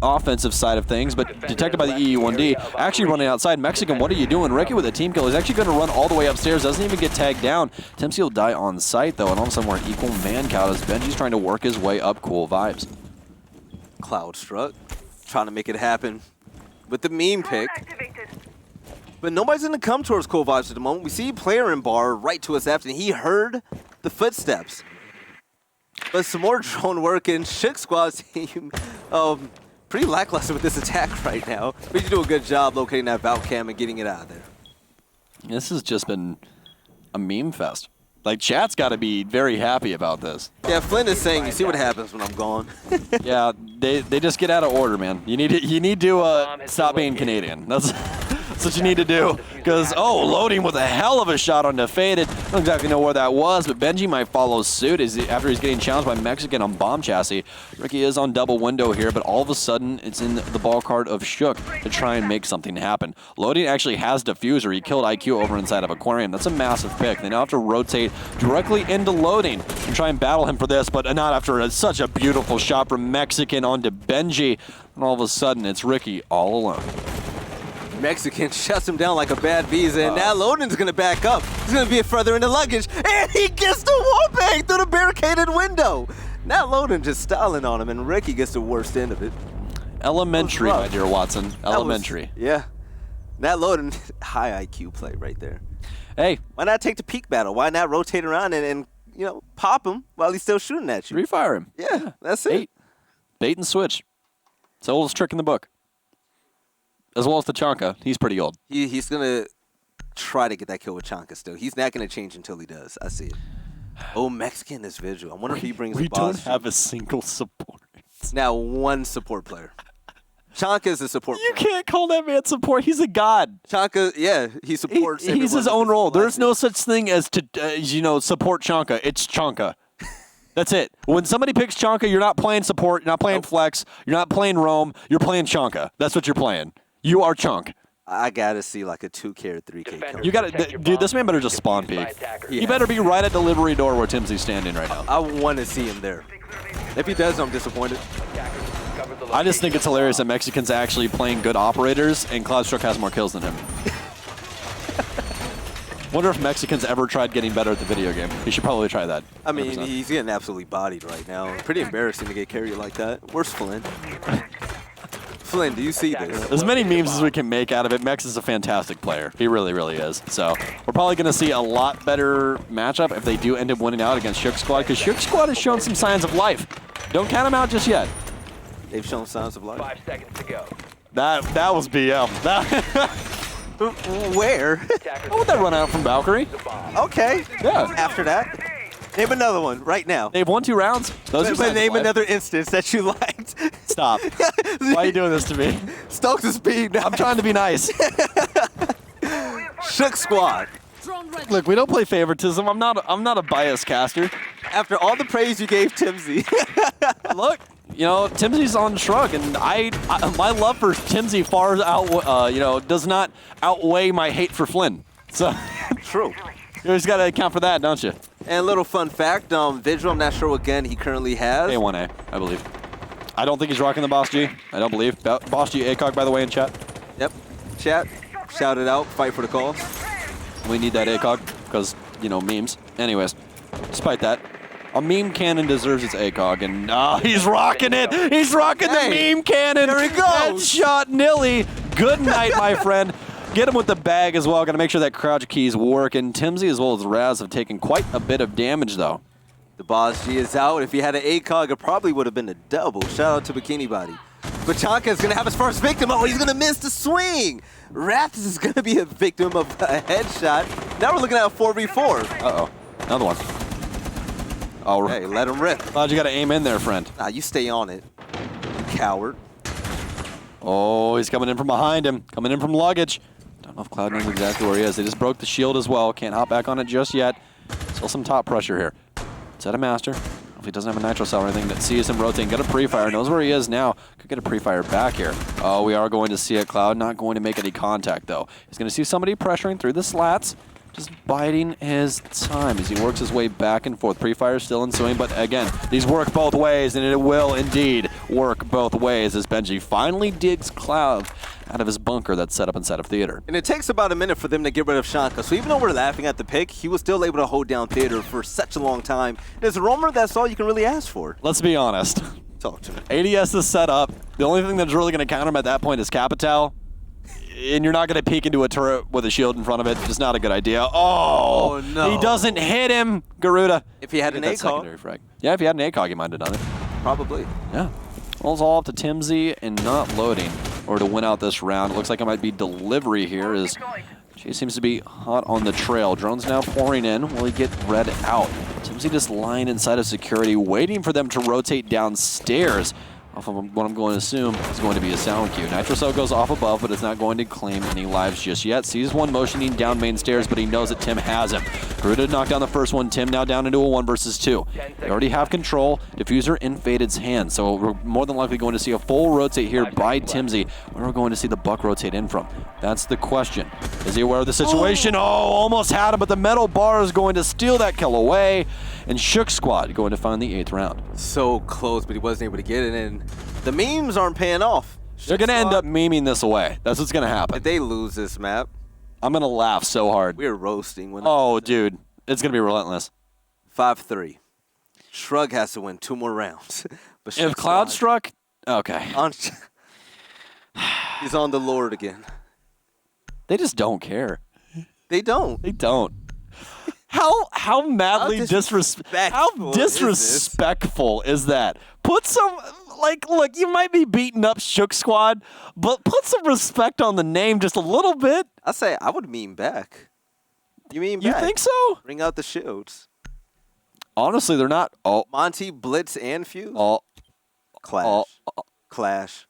offensive side of things, but detected by the EU1D. Actually running outside. Mexican, what are you doing? Ricky with a team kill. He's actually going to run all the way upstairs. Doesn't even get tagged down. Timsy will die on site, though, and all of a sudden we're an equal man count as Benji's trying to work his way up. Cool vibes. Cloudstruck trying to make it happen with the meme pick. But nobody's going to come towards Cool Vibes at the moment. We see player in bar right to us after. He heard the footsteps. But some more drone work in Shrug Squad's team. Pretty lackluster with this attack right now. But you do a good job locating that Valk Cam and getting it out of there. This has just been a meme fest. Like, chat's got to be very happy about this. Yeah, Flynn is saying, you see what happens when I'm gone. Yeah, they just get out of order, man. You need to stop being Canadian. That's what you need to do. Because, loading with a hell of a shot on Defaded. I don't exactly know where that was, but Benji might follow suit after he's getting challenged by Mexican on bomb chassis. Ricky is on double window here, but all of a sudden, it's in the ball card of Shook to try and make something happen. Loading actually has Diffuser. He killed IQ over inside of Aquarium. That's a massive pick. They now have to rotate directly into Loading and try and battle him for this, but not after such a beautiful shot from Mexican onto Benji. And all of a sudden, it's Ricky all alone. Mexican shuts him down like a bad visa, and now Loden's going to back up. He's going to be further in the luggage, and he gets the wall bang through the barricaded window. Now Loden just styling on him, and Ricky gets the worst end of it. Elementary, my dear Watson. Elementary. Yeah. Now Loden, high IQ play right there. Hey. Why not take the peak battle? Why not rotate around and pop him while he's still shooting at you? Refire him. Yeah, that's it. Bait and switch. It's the oldest trick in the book. As well as the Chanka. He's pretty old. He's going to try to get that kill with Chanka still. He's not going to change until he does. I see it. Oh, Mexican is visual. I wonder if he brings a boss. We don't have a single support. Now one support player. Chanka is a support player. You player. Can't call that man support. He's a god. Chanka, yeah, he supports He's his own role. There's no such thing as support Chanka. It's Chanka. That's it. When somebody picks Chanka, you're not playing support. You're not playing flex. You're not playing roam. You're playing Chanka. That's what you're playing. You are Chunk. I gotta see like a 2K or 3K. You gotta, dude. This man better just spawn peek. Yeah. He better be right at delivery door where Timsy's standing right now. I want to see him there. If he does, I'm disappointed. I just think it's hilarious that Mexicans actually playing good operators, and Cloudstruck has more kills than him. Wonder if Mexicans ever tried getting better at the video game. He should probably try that. 100%. I mean, he's getting absolutely bodied right now. Pretty embarrassing to get carried like that. Where's Flynn? Flynn, do you see this? As many memes as we can make out of it, Mex is a fantastic player. He really, really is. So we're probably going to see a lot better matchup if they do end up winning out against Shrug Squad, because Shrug Squad has shown some signs of life. Don't count them out just yet. They've shown signs of life. 5 seconds to go. That was BM. Where? How would that run out from Valkyrie? Okay. Yeah. After that, name another one right now. They've won 2 rounds. But name another instance that you liked. Stop. Why are you doing this to me? Stokes is being nice. I'm trying to be nice. Shrug Squad. Look, we don't play favoritism. I'm not a biased caster. After all the praise you gave Timsy. Look, Timsy's on Shrug, and my love for Timsy far does not outweigh my hate for Flynn. So True. You just got to account for that, don't you? And a little fun fact, Vigil, I'm not sure what gun he currently has. A1A, I believe. I don't think he's rocking the Boss G. I don't believe. Boss G ACOG, by the way, in chat. Yep. Chat. Shout it out. Fight for the cause. We need that ACOG because, you know, memes. Anyways, despite that, a meme cannon deserves its ACOG, and he's rocking it. He's rocking the meme cannon. There he goes. Headshot Nilly. Good night, my friend. Get him with the bag as well. Got to make sure that crouch keys work. And Timsy as well as Raz have taken quite a bit of damage, though. The Boss G is out. If he had an ACOG, it probably would have been a double. Shout out to Bikini Body. But Chanka is going to have his first victim. Oh, he's going to miss the swing. Wrath is going to be a victim of a headshot. Now we're looking at a 4v4. Uh-oh. Another one. Oh, hey, let him rip. Glad you got to aim in there, friend. Nah, you stay on it, you coward. Oh, he's coming in from behind him. Coming in from luggage. Don't know if Cloud knows exactly where he is. They just broke the shield as well. Can't hop back on it just yet. Still some top pressure here. Set a master. If he doesn't have a nitro cell or anything that sees him rotating, get a pre-fire, knows where he is now. Could get a pre-fire back here. Oh, we are going to see it. Cloud not going to make any contact, though. He's going to see somebody pressuring through the slats, just biding his time as he works his way back and forth. Pre-fire still ensuing, but again, these work both ways, and it will indeed work both ways as Benji finally digs Cloud out of his bunker that's set up inside of Theater. And it takes about a minute for them to get rid of Shanka, so even though we're laughing at the pick, he was still able to hold down Theater for such a long time. And as a roamer, that's all you can really ask for. Let's be honest. Talk to me. ADS is set up. The only thing that's really going to counter him at that point is Capital. And you're not going to peek into a turret with a shield in front of it. Just not a good idea. Oh, no. He doesn't hit him, Garuda. If he had an ACOG. Secondary frag. Yeah, if he had an ACOG, he might have done it. Probably. Yeah. Well, it's all up to Timsy and not loading or to win out this round. It looks like it might be delivery here as she seems to be hot on the trail. Drone's now pouring in. Will he get red out? Timsy just lying inside of security, waiting for them to rotate downstairs. Off of what I'm going to assume is going to be a sound cue. Nitro Cell goes off above, but it's not going to claim any lives just yet. Sees one motioning down main stairs, but he knows that Tim has him. Garuda knocked down the first one. Tim now down into a 1 versus 2. They already have control. Diffuser in Faded's hand, so we're more than likely going to see a full rotate here by Timsy. Where we're going to see the Buck rotate in from. That's the question. Is he aware of the situation? Oh, almost had him, but the metal bar is going to steal that kill away. And Shook Squad going to find the 8th round. So close, but he wasn't able to get it in. The memes aren't paying off. They're going to end up memeing this away. That's what's going to happen. If they lose this map, I'm going to laugh so hard. we're roasting. When Oh, dude. It's going to be relentless. 5-3. Shrug has to win 2 more rounds. But If Cloud struck, okay. He's on the Lord again. They just don't care. They don't. They don't. How madly disrespectful is that? Put some, like, look, you might be beating up Shook Squad, but put some respect on the name just a little bit. I say I would meme back. You meme You back. think so? Bring out the shields. Honestly, they're not. Oh, Monty, Blitz, and Fuse. oh, Clash. Clash.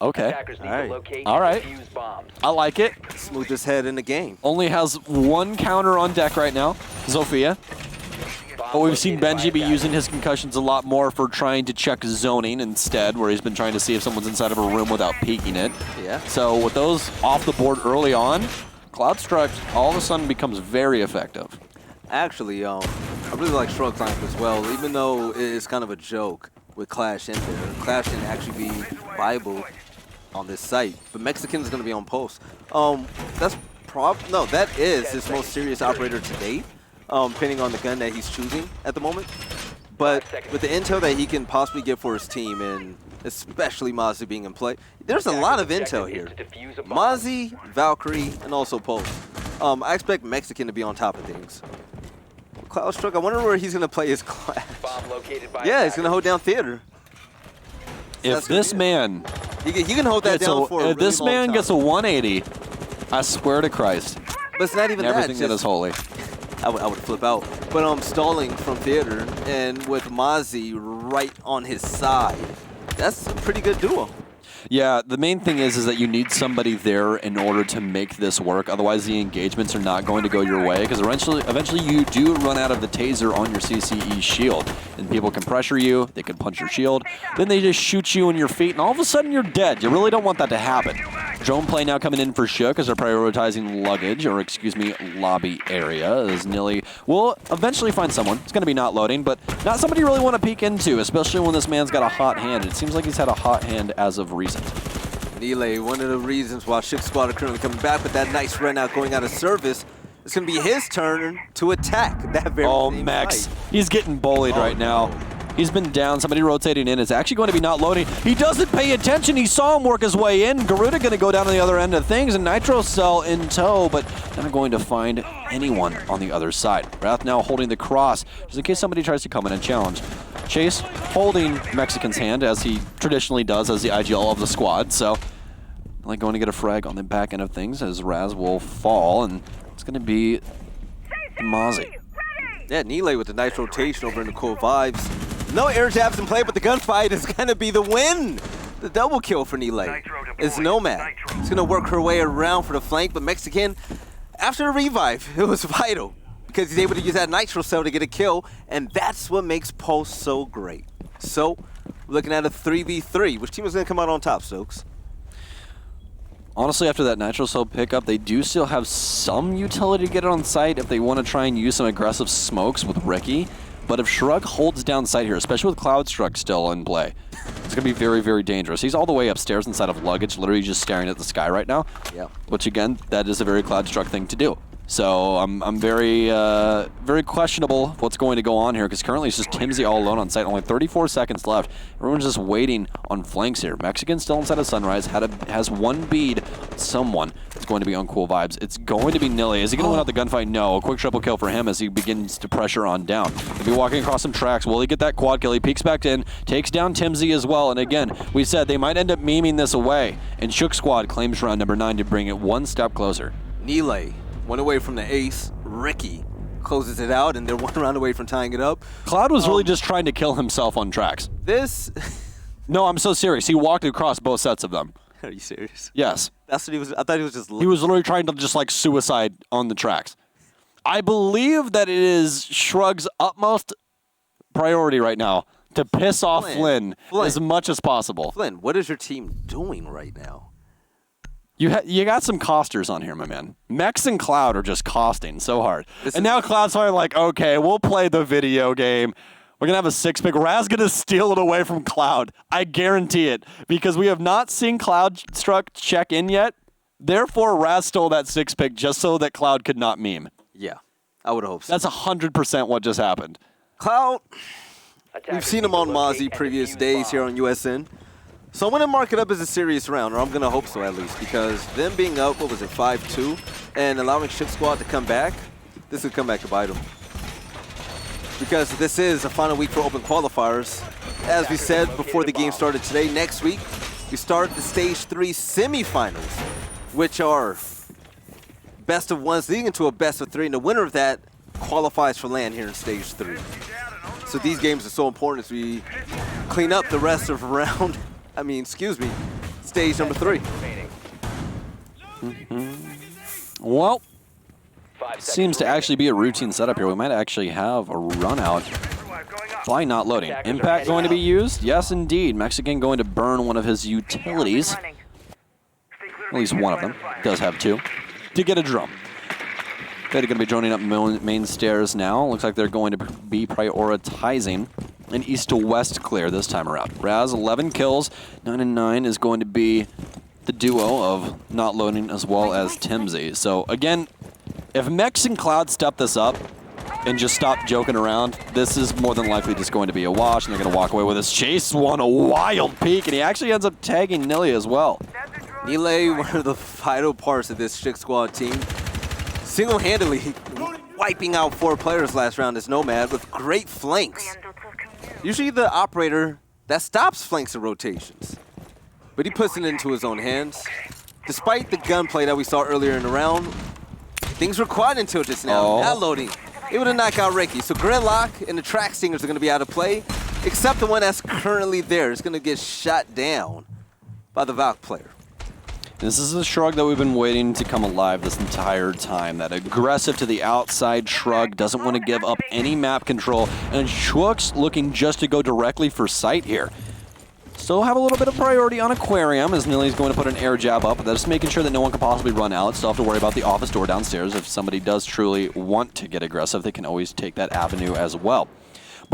okay. Attackers need All right. to locate All right. and defuse bombs. I like it. Smoothest head in the game. Only has 1 counter on deck right now, Zofia. But we've seen Benji be using his concussions a lot more for trying to check zoning instead, where he's been trying to see if someone's inside of a room without peeking it. Yeah. So with those off the board early on, Cloud Strike all of a sudden becomes very effective. Actually, I really like Shrug Climb as well, even though it's kind of a joke with Clash in there. Clash can actually be viable on this site, but Mexican's going to be on post. That is his most serious operator to date, depending on the gun that he's choosing at the moment. But with the intel that he can possibly get for his team, and especially Mozzie being in play, there's a lot of intel here. Mozzie, Valkyrie, and also Post. I expect Mexican to be on top of things. Cloud Struck, I wonder where he's going to play his Clash. Bomb located by Yeah, he's going to hold down Theater. If this man He can hold that down for a if really this long man time. gets a 180, I swear to Christ, But it's not even everything that. that is holy. I would flip out. But stalling from Theater and with Mozzie right on his side, that's a pretty good duo. Yeah, the main thing is that you need somebody there in order to make this work. Otherwise, the engagements are not going to go your way because eventually you do run out of the taser on your CCE shield. And people can pressure you, they can punch your shield, then they just shoot you in your feet, and all of a sudden you're dead. You really don't want that to happen. Drone play now coming in for Shook as they're prioritizing luggage, or excuse me, lobby area, as Nilly will eventually find someone. It's going to be not loading, but not somebody you really want to peek into, especially when this man's got a hot hand. It seems like he's had a hot hand as of recent. And Nile, one of the reasons why Shrug Squad are currently coming back with that nice run out going out of service, it's going to be his turn to attack that very same Mex. site. He's getting bullied right now. He's been down. Somebody rotating in. It's actually going to be not loading. He doesn't pay attention. He saw him work his way in. Garuda going to go down to the other end of things, and Nitro Cell in tow, but not going to find anyone on the other side. Wrath now holding the cross, just in case somebody tries to come in and challenge. Chase holding Mexican's hand, as he traditionally does as the IGL of the squad, so like going to get a frag on the back end of things as Raz will fall, and it's going to be Mozzie. Yeah, Nile with the nice rotation over in the cool vibes. No air jabs in play, but the gunfight is going to be the win. The double kill for Nile is Nomad. It's going to work her way around for the flank, but Mexican, after the revive, it was vital because he's able to use that Nitro Cell to get a kill, and that's what makes Pulse so great. So, we're looking at a 3v3. Which team is going to come out on top, Stokes? Honestly, after that Nitro Cell pickup, they do still have some utility to get it on site if they want to try and use some aggressive smokes with Ricky. But if Shrug holds down site here, especially with Cloud Struck still in play, it's going to be very, very dangerous. He's all the way upstairs inside of luggage, literally just staring at the sky right now. Yeah. Which, again, that is a very Cloud Struck thing to do. So I'm very, very questionable what's going to go on here, because currently it's just Timsy all alone on site. Only 34 seconds left. Everyone's just waiting on flanks here. Mexican still inside of Sunrise. Has one bead. Someone is going to be on Cool Vibes. It's going to be Nilly. Is he going to win out the gunfight? No. A quick triple kill for him as he begins to pressure on down. He'll be walking across some tracks. Will he get that quad kill? He peeks back in, takes down Timsy as well. And again, we said they might end up memeing this away. And Shook Squad claims round number 9 to bring it one step closer. Nile, one away from the ace. Ricky closes it out, and they're one round away from tying it up. Cloud was really just trying to kill himself on tracks. This... No, I'm so serious. He walked across both sets of them. Are you serious? Yes. That's what he was... I thought he was just... He was literally trying to just like suicide on the tracks. I believe that it is Shrug's utmost priority right now to piss off Flynn as much as possible. Flynn, what is your team doing right now? You got some costers on here, my man. Mex and Cloud are just costing so hard. And now Cloud's finally like, okay, we'll play the video game. We're going to have a 6-pick. Raz going to steal it away from Cloud. I guarantee it. Because we have not seen Cloud Struck check in yet. Therefore, Raz stole that 6-pick just so that Cloud could not meme. Yeah, I would hope so. That's 100% what just happened. Cloud, we've seen him on Mozzie previous days here on USN. So I'm going to mark it up as a serious round, or I'm going to hope so at least, because them being up, what was it, 5-2, and allowing Shrug Squad to come back, this could come back to bite them. Because this is a final week for open qualifiers. As we said before the game started today, next week we start the Stage 3 semifinals, which are best of ones leading into a best of 3, and the winner of that qualifies for LAN here in Stage 3. So these games are so important as we clean up the rest of round. Stage number 3. Well, seems to actually be a routine setup here. We might actually have a run out. Fly not loading. Impact going to be used? Yes, indeed. Mexican going to burn one of his utilities. At least one of them. Does have 2. To get a drum. They're going to be droning up main stairs now. Looks like they're going to be prioritizing an east to west clear this time around. Raz, 11 kills. 9 and 9 is going to be the duo of not loading as well as Timsy. So again, if Mex and Cloud step this up and just stop joking around, this is more than likely just going to be a wash, and they're going to walk away with this. Chase won a wild peek, and he actually ends up tagging Nilly as well. Nile, one of the vital parts of this Shrug Squad team, single-handedly wiping out 4 players last round as Nomad with great flanks. Usually the operator that stops flanks and rotations, but he puts it into his own hands. Despite the gunplay that we saw earlier in the round, things were quiet until just now. Not loading. Able to knock out Ricky. So Gridlock and the Track Stingers are going to be out of play, except the one that's currently there. It's going to get shot down by the Valk player. This is a Shrug that we've been waiting to come alive this entire time. That aggressive to the outside Shrug, doesn't want to give up any map control, and Shrug's looking just to go directly for sight here. Still have a little bit of priority on Aquarium as Nilly's going to put an air jab up. That's making sure that no one can possibly run out. Still have to worry about the office door downstairs. If somebody does truly want to get aggressive, they can always take that avenue as well.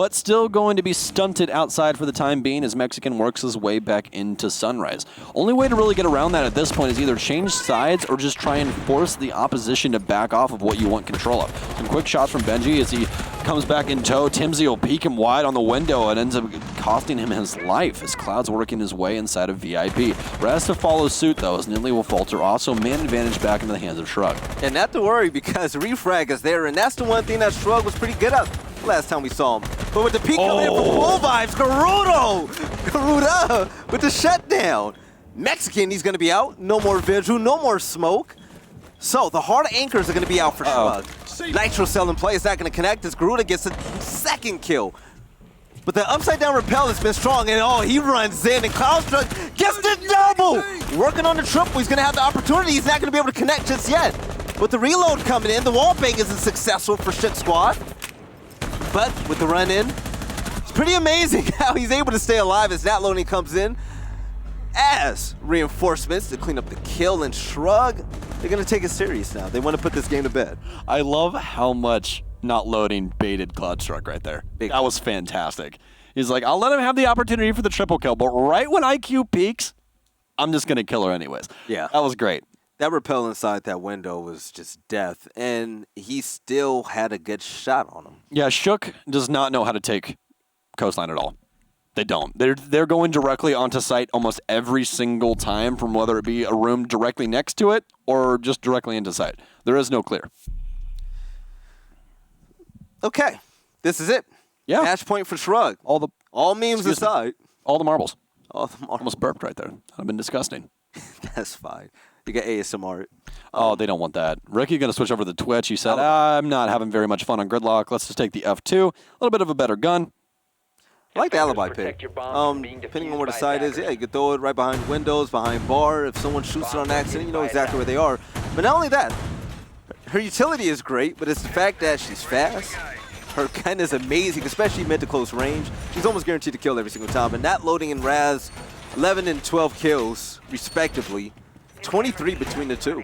but still going to be stunted outside for the time being as Mexican works his way back into Sunrise. Only way to really get around that at this point is either change sides or just try and force the opposition to back off of what you want control of. Some quick shots from Benji as he comes back in tow. Timsy will peek him wide on the window and ends up costing him his life as Cloud's working his way inside of VIP. Rest to follow suit though as Nidley will falter. Also man advantage back into the hands of Shrug. And not to worry because refrag is there, and that's the one thing that Shrug was pretty good at last time we saw him. But with the peek coming in from full vibes, Garuda with the shutdown. Mexican, he's going to be out. No more visual, no more smoke. So the hard anchors are going to be out for Shrug. Nitro Cell in play is not going to connect as Garuda gets a second kill. But the upside down repel has been strong, and he runs in, and Shrug gets the double! Working on the triple, he's going to have the opportunity. He's not going to be able to connect just yet. With the reload coming in, the wall bang isn't successful for Shook Squad. But with the run in, it's pretty amazing how he's able to stay alive as that loading comes in. As reinforcements to clean up the kill, and Shrug, they're going to take it serious now. They want to put this game to bed. I love how much not loading baited Cloud Shrug right there. That was fantastic. He's like, I'll let him have the opportunity for the triple kill, but right when IQ peaks, I'm just going to kill her anyways. Yeah. That was great. That repel inside that window was just death, and he still had a good shot on him. Yeah, Shook does not know how to take Coastline at all. They don't. They're going directly onto site almost every single time, from whether it be a room directly next to it or just directly into site. There is no clear. Okay, this is it. Yeah. Match point for Shrug. All memes aside. All the marbles. All the marbles. Almost burped right there. That would have been disgusting. That's fine. You got ASMR. Oh, they don't want that. Ricky's going to switch over to Twitch. He said, I'm not having very much fun on Gridlock. Let's just take the F2. A little bit of a better gun. I like the alibi pick. Depending on where the side is, you could throw it right behind windows, behind bar. If someone shoots it on accident, you know exactly where they are. But not only that, her utility is great, but it's the fact that she's fast. Her gun is amazing, especially mid to close range. She's almost guaranteed to kill every single time. And that loading in Raz, 11 and 12 kills, respectively. 23 between the two.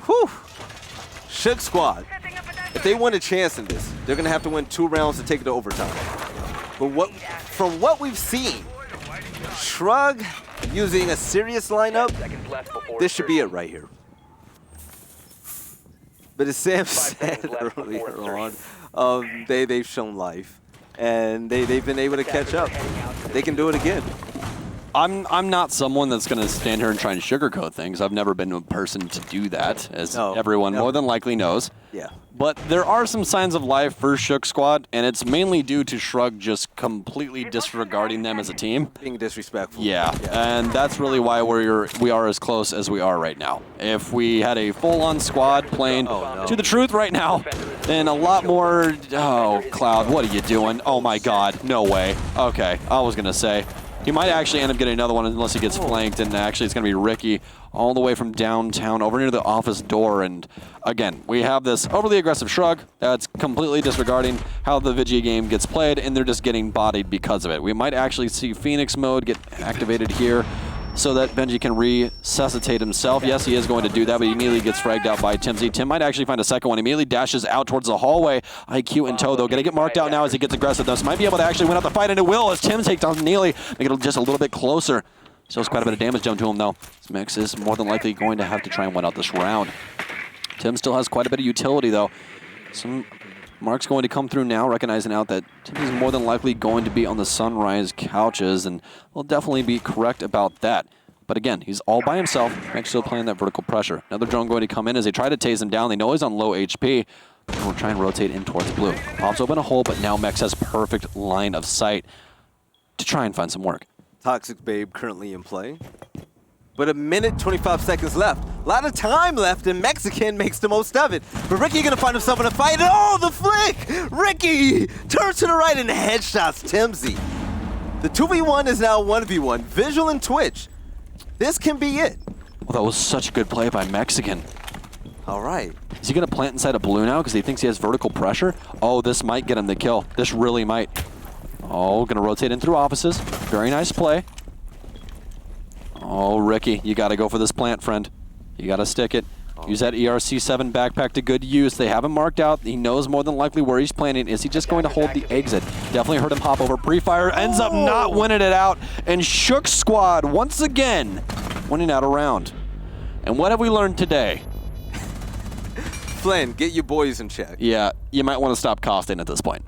Whew. Shook Squad. If they want a chance in this, they're going to have to win 2 rounds to take it to overtime. But from what we've seen, Shrug using a serious lineup, this should be it right here. But as Sam said earlier on, they've shown life. And they've been able to catch up. They can do it again. I'm not someone that's going to stand here and try and sugarcoat things. I've never been a person to do that, as everyone more than likely knows. Yeah. But there are some signs of life for Shook Squad, and it's mainly due to Shrug just completely disregarding them as a team. Being disrespectful. Yeah, and that's really why we are as close as we are right now. If we had a full-on squad playing to the truth right now, then a lot more... Oh, Cloud, what are you doing? Oh my god, no way. Okay, I was going to say... He might actually end up getting another one unless he gets flanked, and actually it's going to be Ricky all the way from downtown over near the office door. And again, we have this overly aggressive Shrug that's completely disregarding how the Vigi game gets played, and they're just getting bodied because of it. We might actually see Phoenix mode get activated here so that Benji can resuscitate himself. Yes, he is going to do that, but he immediately gets fragged out by Timsy. Tim might actually find a second one. Immediately dashes out towards the hallway. IQ in tow, though. Going to get marked out now as he gets aggressive, though. So might be able to actually win out the fight, and it will as Tim takes down Neely. Make it just a little bit closer. Still has quite a bit of damage done to him, though. Max is more than likely going to have to try and win out this round. Tim still has quite a bit of utility, though. Some Mark's going to come through now, recognizing out that Tim is more than likely going to be on the Sunrise couches, and we'll definitely be correct about that. But again, he's all by himself. Max still playing that vertical pressure. Another drone going to come in as they try to tase him down. They know he's on low HP. And we'll try and rotate in towards blue. Pops open a hole, but now Mex has perfect line of sight to try and find some work. Toxic Babe currently in play. But a minute, 25 seconds left. A lot of time left, and Mexican makes the most of it. But Ricky gonna find himself in a fight. Oh, the flick! Ricky turns to the right and headshots Timsy. The 2v1 is now 1v1. Visual and Twitch. This can be it. Well, that was such a good play by Mexican. All right. Is he going to plant inside a blue now because he thinks he has vertical pressure? Oh, this might get him the kill. This really might. Oh, going to rotate in through offices. Very nice play. Oh, Ricky, you got to go for this plant, friend. You got to stick it. Use that ERC-7 backpack to good use. They have him marked out. He knows more than likely where he's planning. Is he just going to hold the exit? Definitely heard him pop over pre-fire. Ends up not winning it out. And Shook Squad, once again, winning out a round. And what have we learned today? Flynn, get your boys in check. Yeah, you might want to stop costing at this point.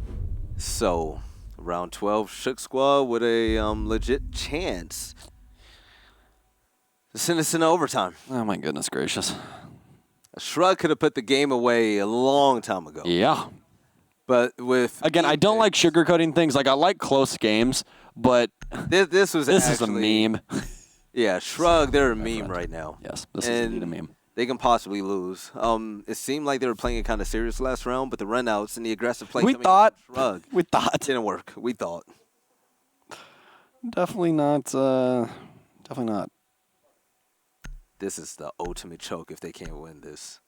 So, round 12, Shook Squad with a legit chance to send us into overtime. Oh my goodness gracious. Shrug could have put the game away a long time ago. Yeah. But with... Again, I don't like sugarcoating things. Like, I like close games, but this is a meme. Yeah, Shrug, they're a meme right now. Yes, this is indeed a meme. They can possibly lose. It seemed like they were playing it kind of serious last round, but the runouts and the aggressive play We coming thought. from Shrug We thought. didn't work. We thought. Definitely not. Definitely not. This is the ultimate choke if they can't win this.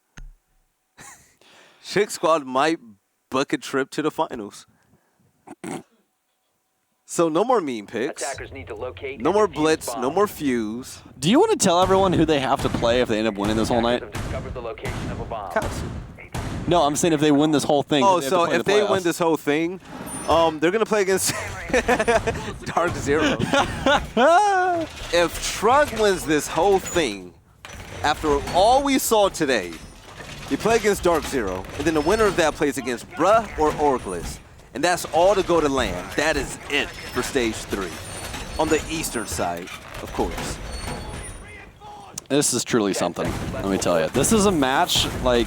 Shook Squad might book a trip to the finals. So no more meme picks. Attackers need to locate No and more defuse blitz. No bombs. more fuse. Do you want to tell everyone who they have to play if they end up winning this whole night? Attackers have discovered the location of a bomb. No, I'm saying if they win this whole thing. Oh, they have to so play if the they playoffs. win this whole thing, they're gonna play against Dark Zero. If Shrug wins this whole thing, after all we saw today, you play against Dark Zero, and then the winner of that plays against Bruh or Orglis. And that's all to go to land. That is it for stage 3. On the eastern side, of course. This is truly something, let me tell you. This is a match, like,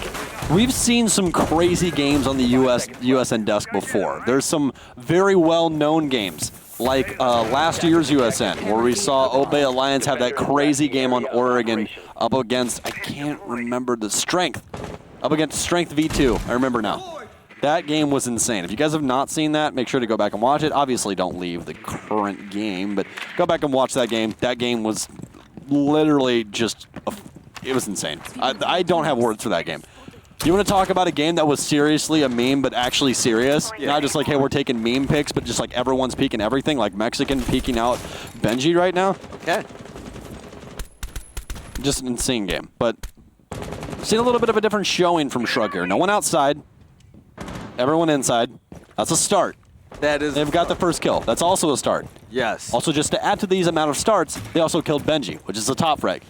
we've seen some crazy games on the USN desk before. There's some very well-known games, like last year's USN, where we saw Obey Alliance have that crazy game on Oregon up against, I can't remember the Strength, up against Strength V2, I remember now. That game was insane. If you guys have not seen that, make sure to go back and watch it. Obviously, don't leave the current game, but go back and watch that game. That game was literally just, it was insane. I don't have words for that game. You want to talk about a game that was seriously a meme, but actually serious? Yeah. Not just like, hey, we're taking meme picks, but just like everyone's peeking everything, like Mexican peeking out Benji right now. Okay. Just an insane game. But seen a little bit of a different showing from Shrug here. No one outside. Everyone inside. That's a start. That is. They've got the first kill. That's also a start. Yes. Also, just to add to these amount of starts, they also killed Benji, which is a top frag.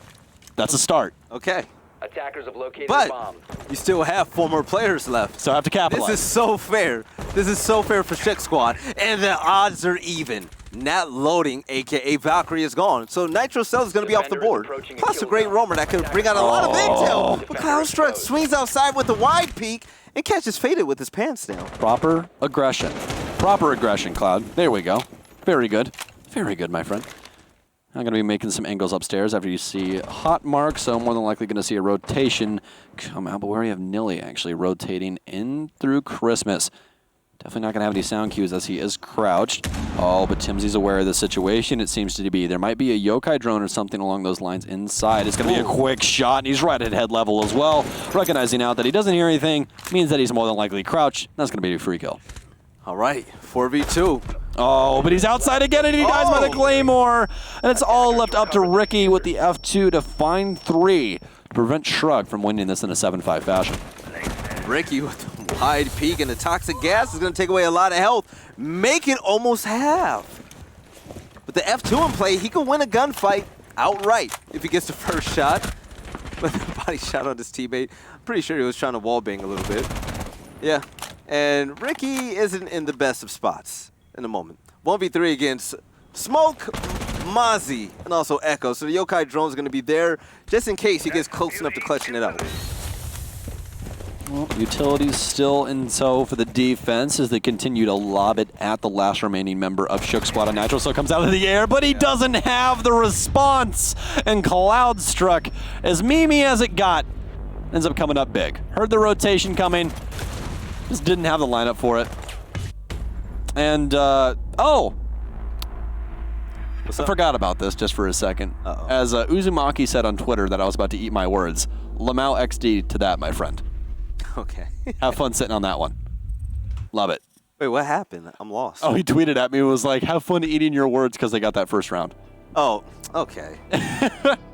That's a start. Okay. Attackers have located But a bomb. you still have 4 more players left. So I have to capitalize. This is so fair. This is so fair for Shook Squad. And the odds are even. Not loading, a.k.a. Valkyrie, is gone. So Nitro Cell is going to be off the board. Plus a great roamer that could bring out a lot of intel. But Cloudstruck swings outside with a wide peek and catches Faded with his pants down. Proper aggression. Proper aggression, Cloud. There we go. Very good. Very good, my friend. I'm going to be making some angles upstairs after you see hot marks, so more than likely going to see a rotation come out. But we already have Nilly actually rotating in through Christmas. Definitely not going to have any sound cues as he is crouched. Oh, but Timsy's aware of the situation, it seems to be. There might be a yokai drone or something along those lines inside. It's going to be a quick shot, and he's right at head level as well. Recognizing out that he doesn't hear anything means that he's more than likely crouched. That's going to be a free kill. All right, 4v2. Oh, but he's outside again, and he dies by the Claymore. And it's all left up to Ricky with the F2 to find 3 to prevent Shrug from winning this in a 7-5 fashion. Ricky with a wide peek, and the toxic gas is going to take away a lot of health, make it almost half. With the F2 in play, he can win a gunfight outright if he gets the first shot. But the body shot on his teammate, I'm pretty sure he was trying to wallbang a little bit. Yeah, and Ricky isn't in the best of spots in the moment. 1v3 against Smoke, Mozzie, and also Echo. So the yokai drone is going to be there just in case he gets close enough to clutching it out. Well, utilities still in tow for the defense as they continue to lob it at the last remaining member of Shook Squad on Nitro. So it comes out of the air, but he doesn't have the response. And Cloudstruck, as memey as it got, ends up coming up big. Heard the rotation coming, just didn't have the lineup for it. And, oh! I forgot about this just for a second. As Uzumaki said on Twitter that I was about to eat my words, Lamau XD to that, my friend. Okay. Have fun sitting on that one. Love it. Wait, what happened? I'm lost. Oh, he tweeted at me and was like, have fun eating your words because they got that first round. Oh, okay.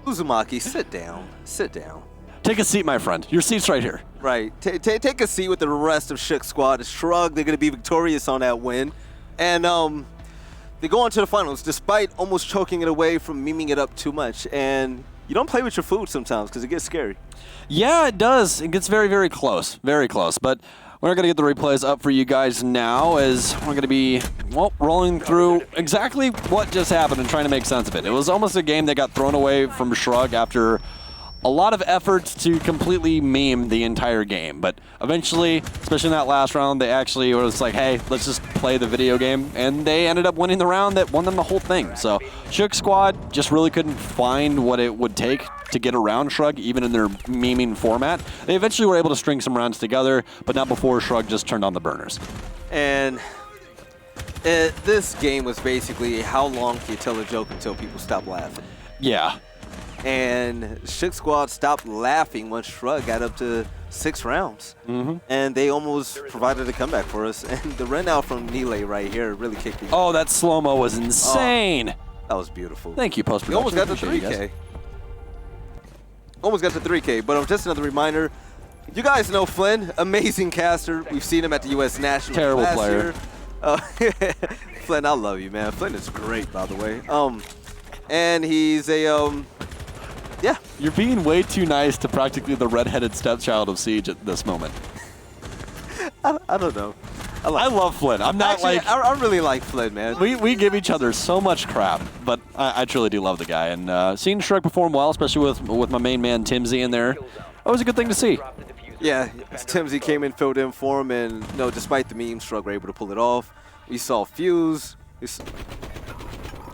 Uzumaki, sit down. Sit down. Take a seat, my friend. Your seat's right here. Right. Take a seat with the rest of Shrug squad. Shrug, they're going to be victorious on that win. And they go on to the finals despite almost choking it away from memeing it up too much. And you don't play with your food sometimes because it gets scary. Yeah, it does. It gets very, very close. Very close. But we're going to get the replays up for you guys now as we're going to be, well, rolling through exactly what just happened and trying to make sense of it. It was almost a game that got thrown away from Shrug after a lot of efforts to completely meme the entire game. But eventually, especially in that last round, they actually was like, hey, let's just play the video game. And they ended up winning the round that won them the whole thing. So Shrug squad just really couldn't find what it would take to get around Shrug, even in their memeing format. They eventually were able to string some rounds together, but not before Shrug just turned on the burners. And this game was basically how long can you tell a joke until people stop laughing? Yeah. And Shrug squad stopped laughing once Shrug got up to 6 rounds. And they almost provided a comeback for us. And the run out from Nile right here really kicked me. Oh, that slow-mo was insane. That was beautiful. Thank you, post-production. We almost got to 3K. Almost got to 3K, but just another reminder. You guys know Flynn, amazing caster. We've seen him at the U.S. National Terrible last player. year. Flynn, I love you, man. Flynn is great, by the way. And he's a yeah. You're being way too nice to practically the redheaded stepchild of Siege at this moment. I don't know. I love Flynn. I'm not Actually, like... I really like Flynn, man. We give each other so much crap, but I truly do love the guy. And seeing Shrug perform well, especially with my main man Timsy in there, that was a good thing to see. Yeah, Timsy came in, filled in for him, and no, despite the memes, Shrug were able to pull it off. We saw Fuse.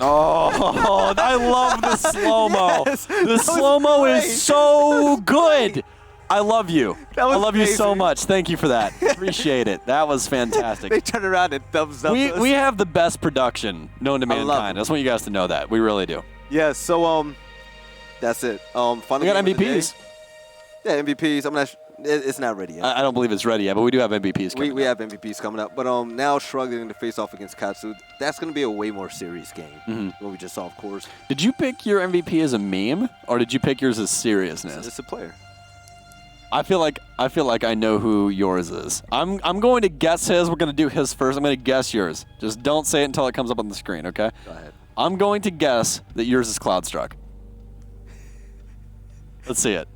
Oh, I love the slow-mo. Yes, The slow-mo is so good. I love you. I love you so much. Thank you for that. Appreciate it. That was fantastic. They turned around and thumbs up. We have the best production known to mankind. I just want you guys to know that. We really do. Yeah, so that's it. Final We got game of the MVPs. day. Yeah, MVPs. I'm not. It's not ready yet. I don't believe it's ready yet, but we do have MVPs coming We up. have MVPs coming up, but now Shrug going to face off against Katsu. That's going to be a way more serious game. What we just saw, of course. Did you pick your MVP as a meme, or did you pick yours as seriousness? It's a player. I feel like I know who yours is. I'm going to guess his. We're going to do his first. I'm going to guess yours. Just don't say it until it comes up on the screen, okay? Go ahead. I'm going to guess that yours is Cloudstruck. Let's see it.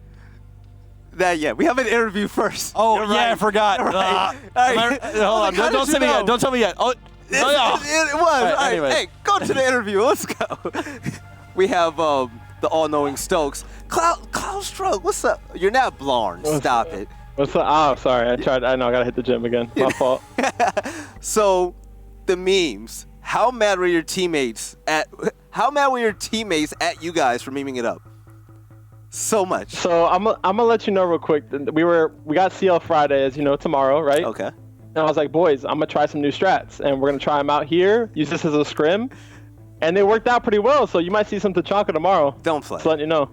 Yeah, we have an interview first. Oh, You're yeah, right. I forgot. You're right. Hold on. Don't tell me yet. Don't tell me yet. Oh, It was. All right, anyway. hey, go to the interview. Let's go. We have the all-knowing Stokes. Klaus Shrug, what's up? You're not Blarn. Stop it. What's up? Oh, sorry. I know I got to hit the gym again. My fault. So, the memes. How mad were your teammates at you guys for memeing it up? So much. So I'm gonna let you know real quick. We got CL Friday, as you know, tomorrow, right? Okay. And I was like, boys, I'm gonna try some new strats, and we're gonna try them out here. Use this as a scrim, and they worked out pretty well. So you might see some Tachanka tomorrow. Don't play. Just letting you know.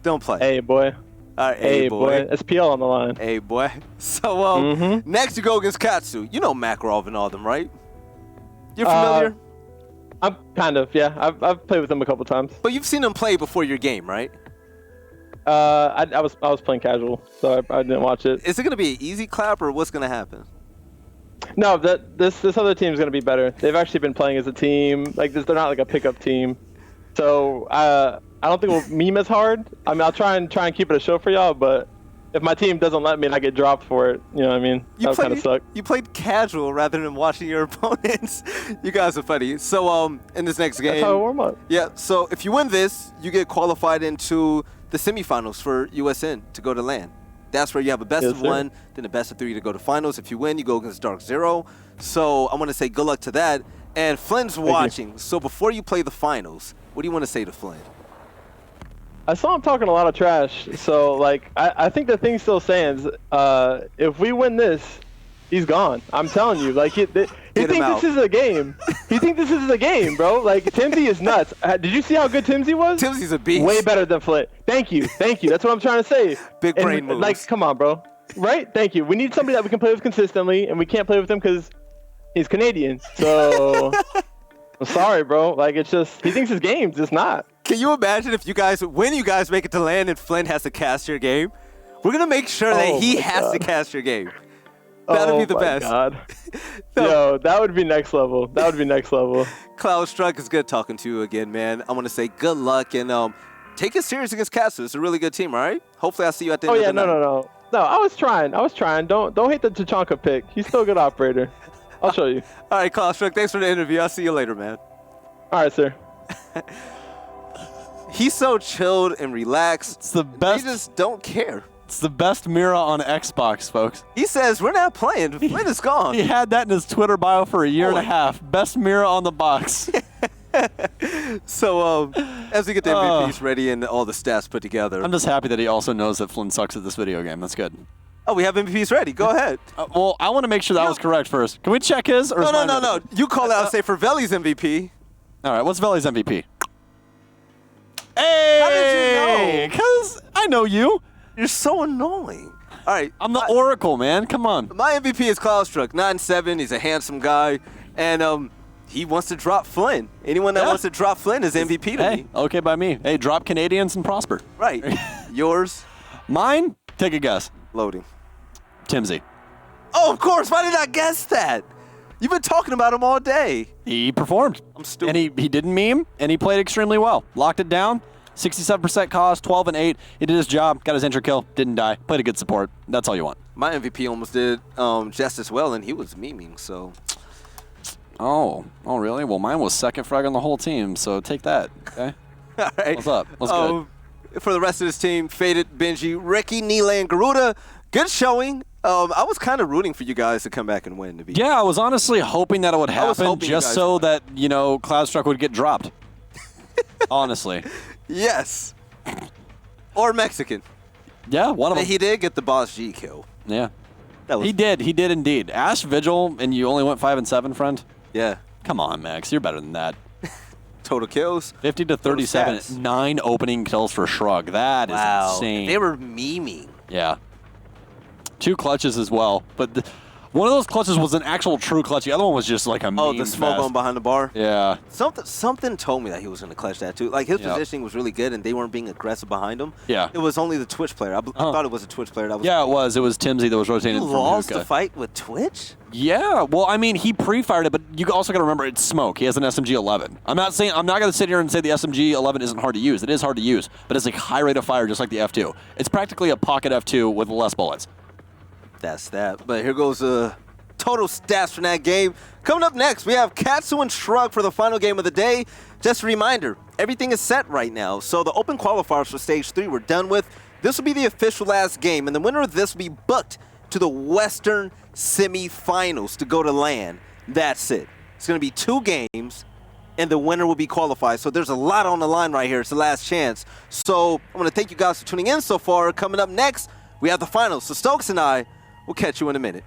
Don't play. Hey, boy. All right, Hey, boy. SPL on the line. Hey, boy. So, next you go against Katsu. You know Makarov and all them, right? You're familiar? I'm kind of, yeah. I've played with them a couple times. But you've seen them play before your game, right? I was playing casual, so I didn't watch it. Is it going to be an easy clap, or what's going to happen? No, this other team's gonna be better. They've actually been playing as a team. Like this, they're not like a pickup team. So I don't think we'll meme as hard. I mean, I'll try and keep it a show for y'all, but if my team doesn't let me and I get dropped for it, you know what I mean? That would kind of suck. You played casual rather than watching your opponents. You guys are funny. So in this next game, That's how I warm up. yeah. So if you win this, you get qualified into the semifinals for USN to go to LAN. That's where you have a best Yes, of sir. one, then a best of 3 to go to finals. If you win, you go against Dark Zero. So I want to say good luck to that. And Flynn's watching. So before you play the finals, what do you want to say to Flynn? I saw him talking a lot of trash. So like, I think the thing still stands. If we win this, he's gone. I'm telling you. Like he thinks this is a game. He thinks this is a game, bro. Like Timsy is nuts. Did you see how good Timsy was? Timsy's a beast. Way better than Flint. Thank you. That's what I'm trying to say. Big And, brain moves. Like, come on, bro. Right? Thank you. We need somebody that we can play with consistently, and we can't play with him because he's Canadian. So, I'm sorry, bro. Like, it's just, he thinks his game's just not. Can you imagine if when you guys make it to LAN and Flynn has to cast your game? We're gonna make sure that Oh he my has to God. cast your game. That'd be the best. God. Yo, that would be next level. That would be next level. Cloud Shrug, is good talking to you again, man. I want to say good luck and take it serious against Castle. It's a really good team, all right? Hopefully, I'll see you at the end Oh yeah, of the night. no. I was trying. Don't hate the Tachanka pick. He's still a good operator. I'll show you. All right, Cloud Shrug, thanks for the interview. I'll see you later, man. All right, sir. He's so chilled and relaxed. It's the best. He just don't care. It's the best Mira on Xbox, folks. He says, we're not playing. Flynn is gone. He had that in his Twitter bio for a year and a Boy. half. Best Mira on the box. So as we get the MVPs ready and all the stats put together. I'm just happy that he also knows that Flynn sucks at this video game. That's good. Oh, we have MVPs ready. Go ahead. Well, I want to make sure that was correct first. Can we check his? Or is mine No. You call out and say for Veli's MVP. All right, what's Veli's MVP? Hey! How did you know? Because I know you. You're so annoying. All right. I'm the Oracle, man. Come on. My MVP is Cloud Shrug, 9'7". He's a handsome guy. And he wants to drop Flynn. Anyone that wants to drop Flynn is MVP to Hey, me. okay by me. Hey, drop Canadians and prosper. Right. Yours? Mine? Take a guess. Loading. Timsy. Oh, of course. Why did I guess that? You've been talking about him all day. He performed. I'm stupid. And he didn't meme, and he played extremely well. Locked it down. 67% cost, 12 and 8. He did his job, got his intro kill, didn't die. Played a good support. That's all you want. My MVP almost did just as well, and he was memeing, so. Oh, really? Well, mine was second frag on the whole team, so take that, okay? All right. What's up? What's good? For the rest of this team, Faded, Benji, Ricky, Nile, and Garuda, good showing. I was kind of rooting for you guys to come back and win. To be Yeah, I was honestly hoping that it would was happen hoping you just guys so would. that, Cloudstruck would get dropped. Honestly. Yes. Or Mexican. Yeah, one of And them. he did get the Boss G kill. Yeah. That was, He did indeed. Ash Vigil, and you only went 5 and 7, friend? Yeah. Come on, Max, you're better than that. Total kills. 50 to 37, stats. 9 opening kills for Shrug. That is Wow. insane. They were memeing. Yeah. 2 clutches as well, but one of those clutches was an actual true clutch. The other one was just like a meme Oh, the smoke fest. going behind the bar. Yeah. Something told me that he was going to clutch that too. Like his Yep. positioning was really good, and they weren't being aggressive behind him. Yeah. It was only the Twitch player. I thought it was a Twitch player. That was. Yeah, it was. It was Timsy that was rotating You from lost Hookah. the fight with Twitch. Yeah, well, I mean, he pre-fired it, but you also got to remember it's smoke. He has an SMG-11. I'm not going to sit here and say the SMG-11 isn't hard to use. It is hard to use, but it's a high rate of fire, just like the F2. It's practically a pocket F2 with less bullets. That's that. But here goes total stats from that game. Coming up next, we have Katsu and Shrug for the final game of the day. Just a reminder, everything is set right now. So the open qualifiers for Stage 3 we're done with. This will be the official last game, and the winner of this will be booked to the Western semifinals to go to LAN. That's it. It's going to be 2 games, and the winner will be qualified. So there's a lot on the line right here. It's the last chance. So I want to thank you guys for tuning in so far. Coming up next, we have the finals. So Stokes and I will catch you in a minute.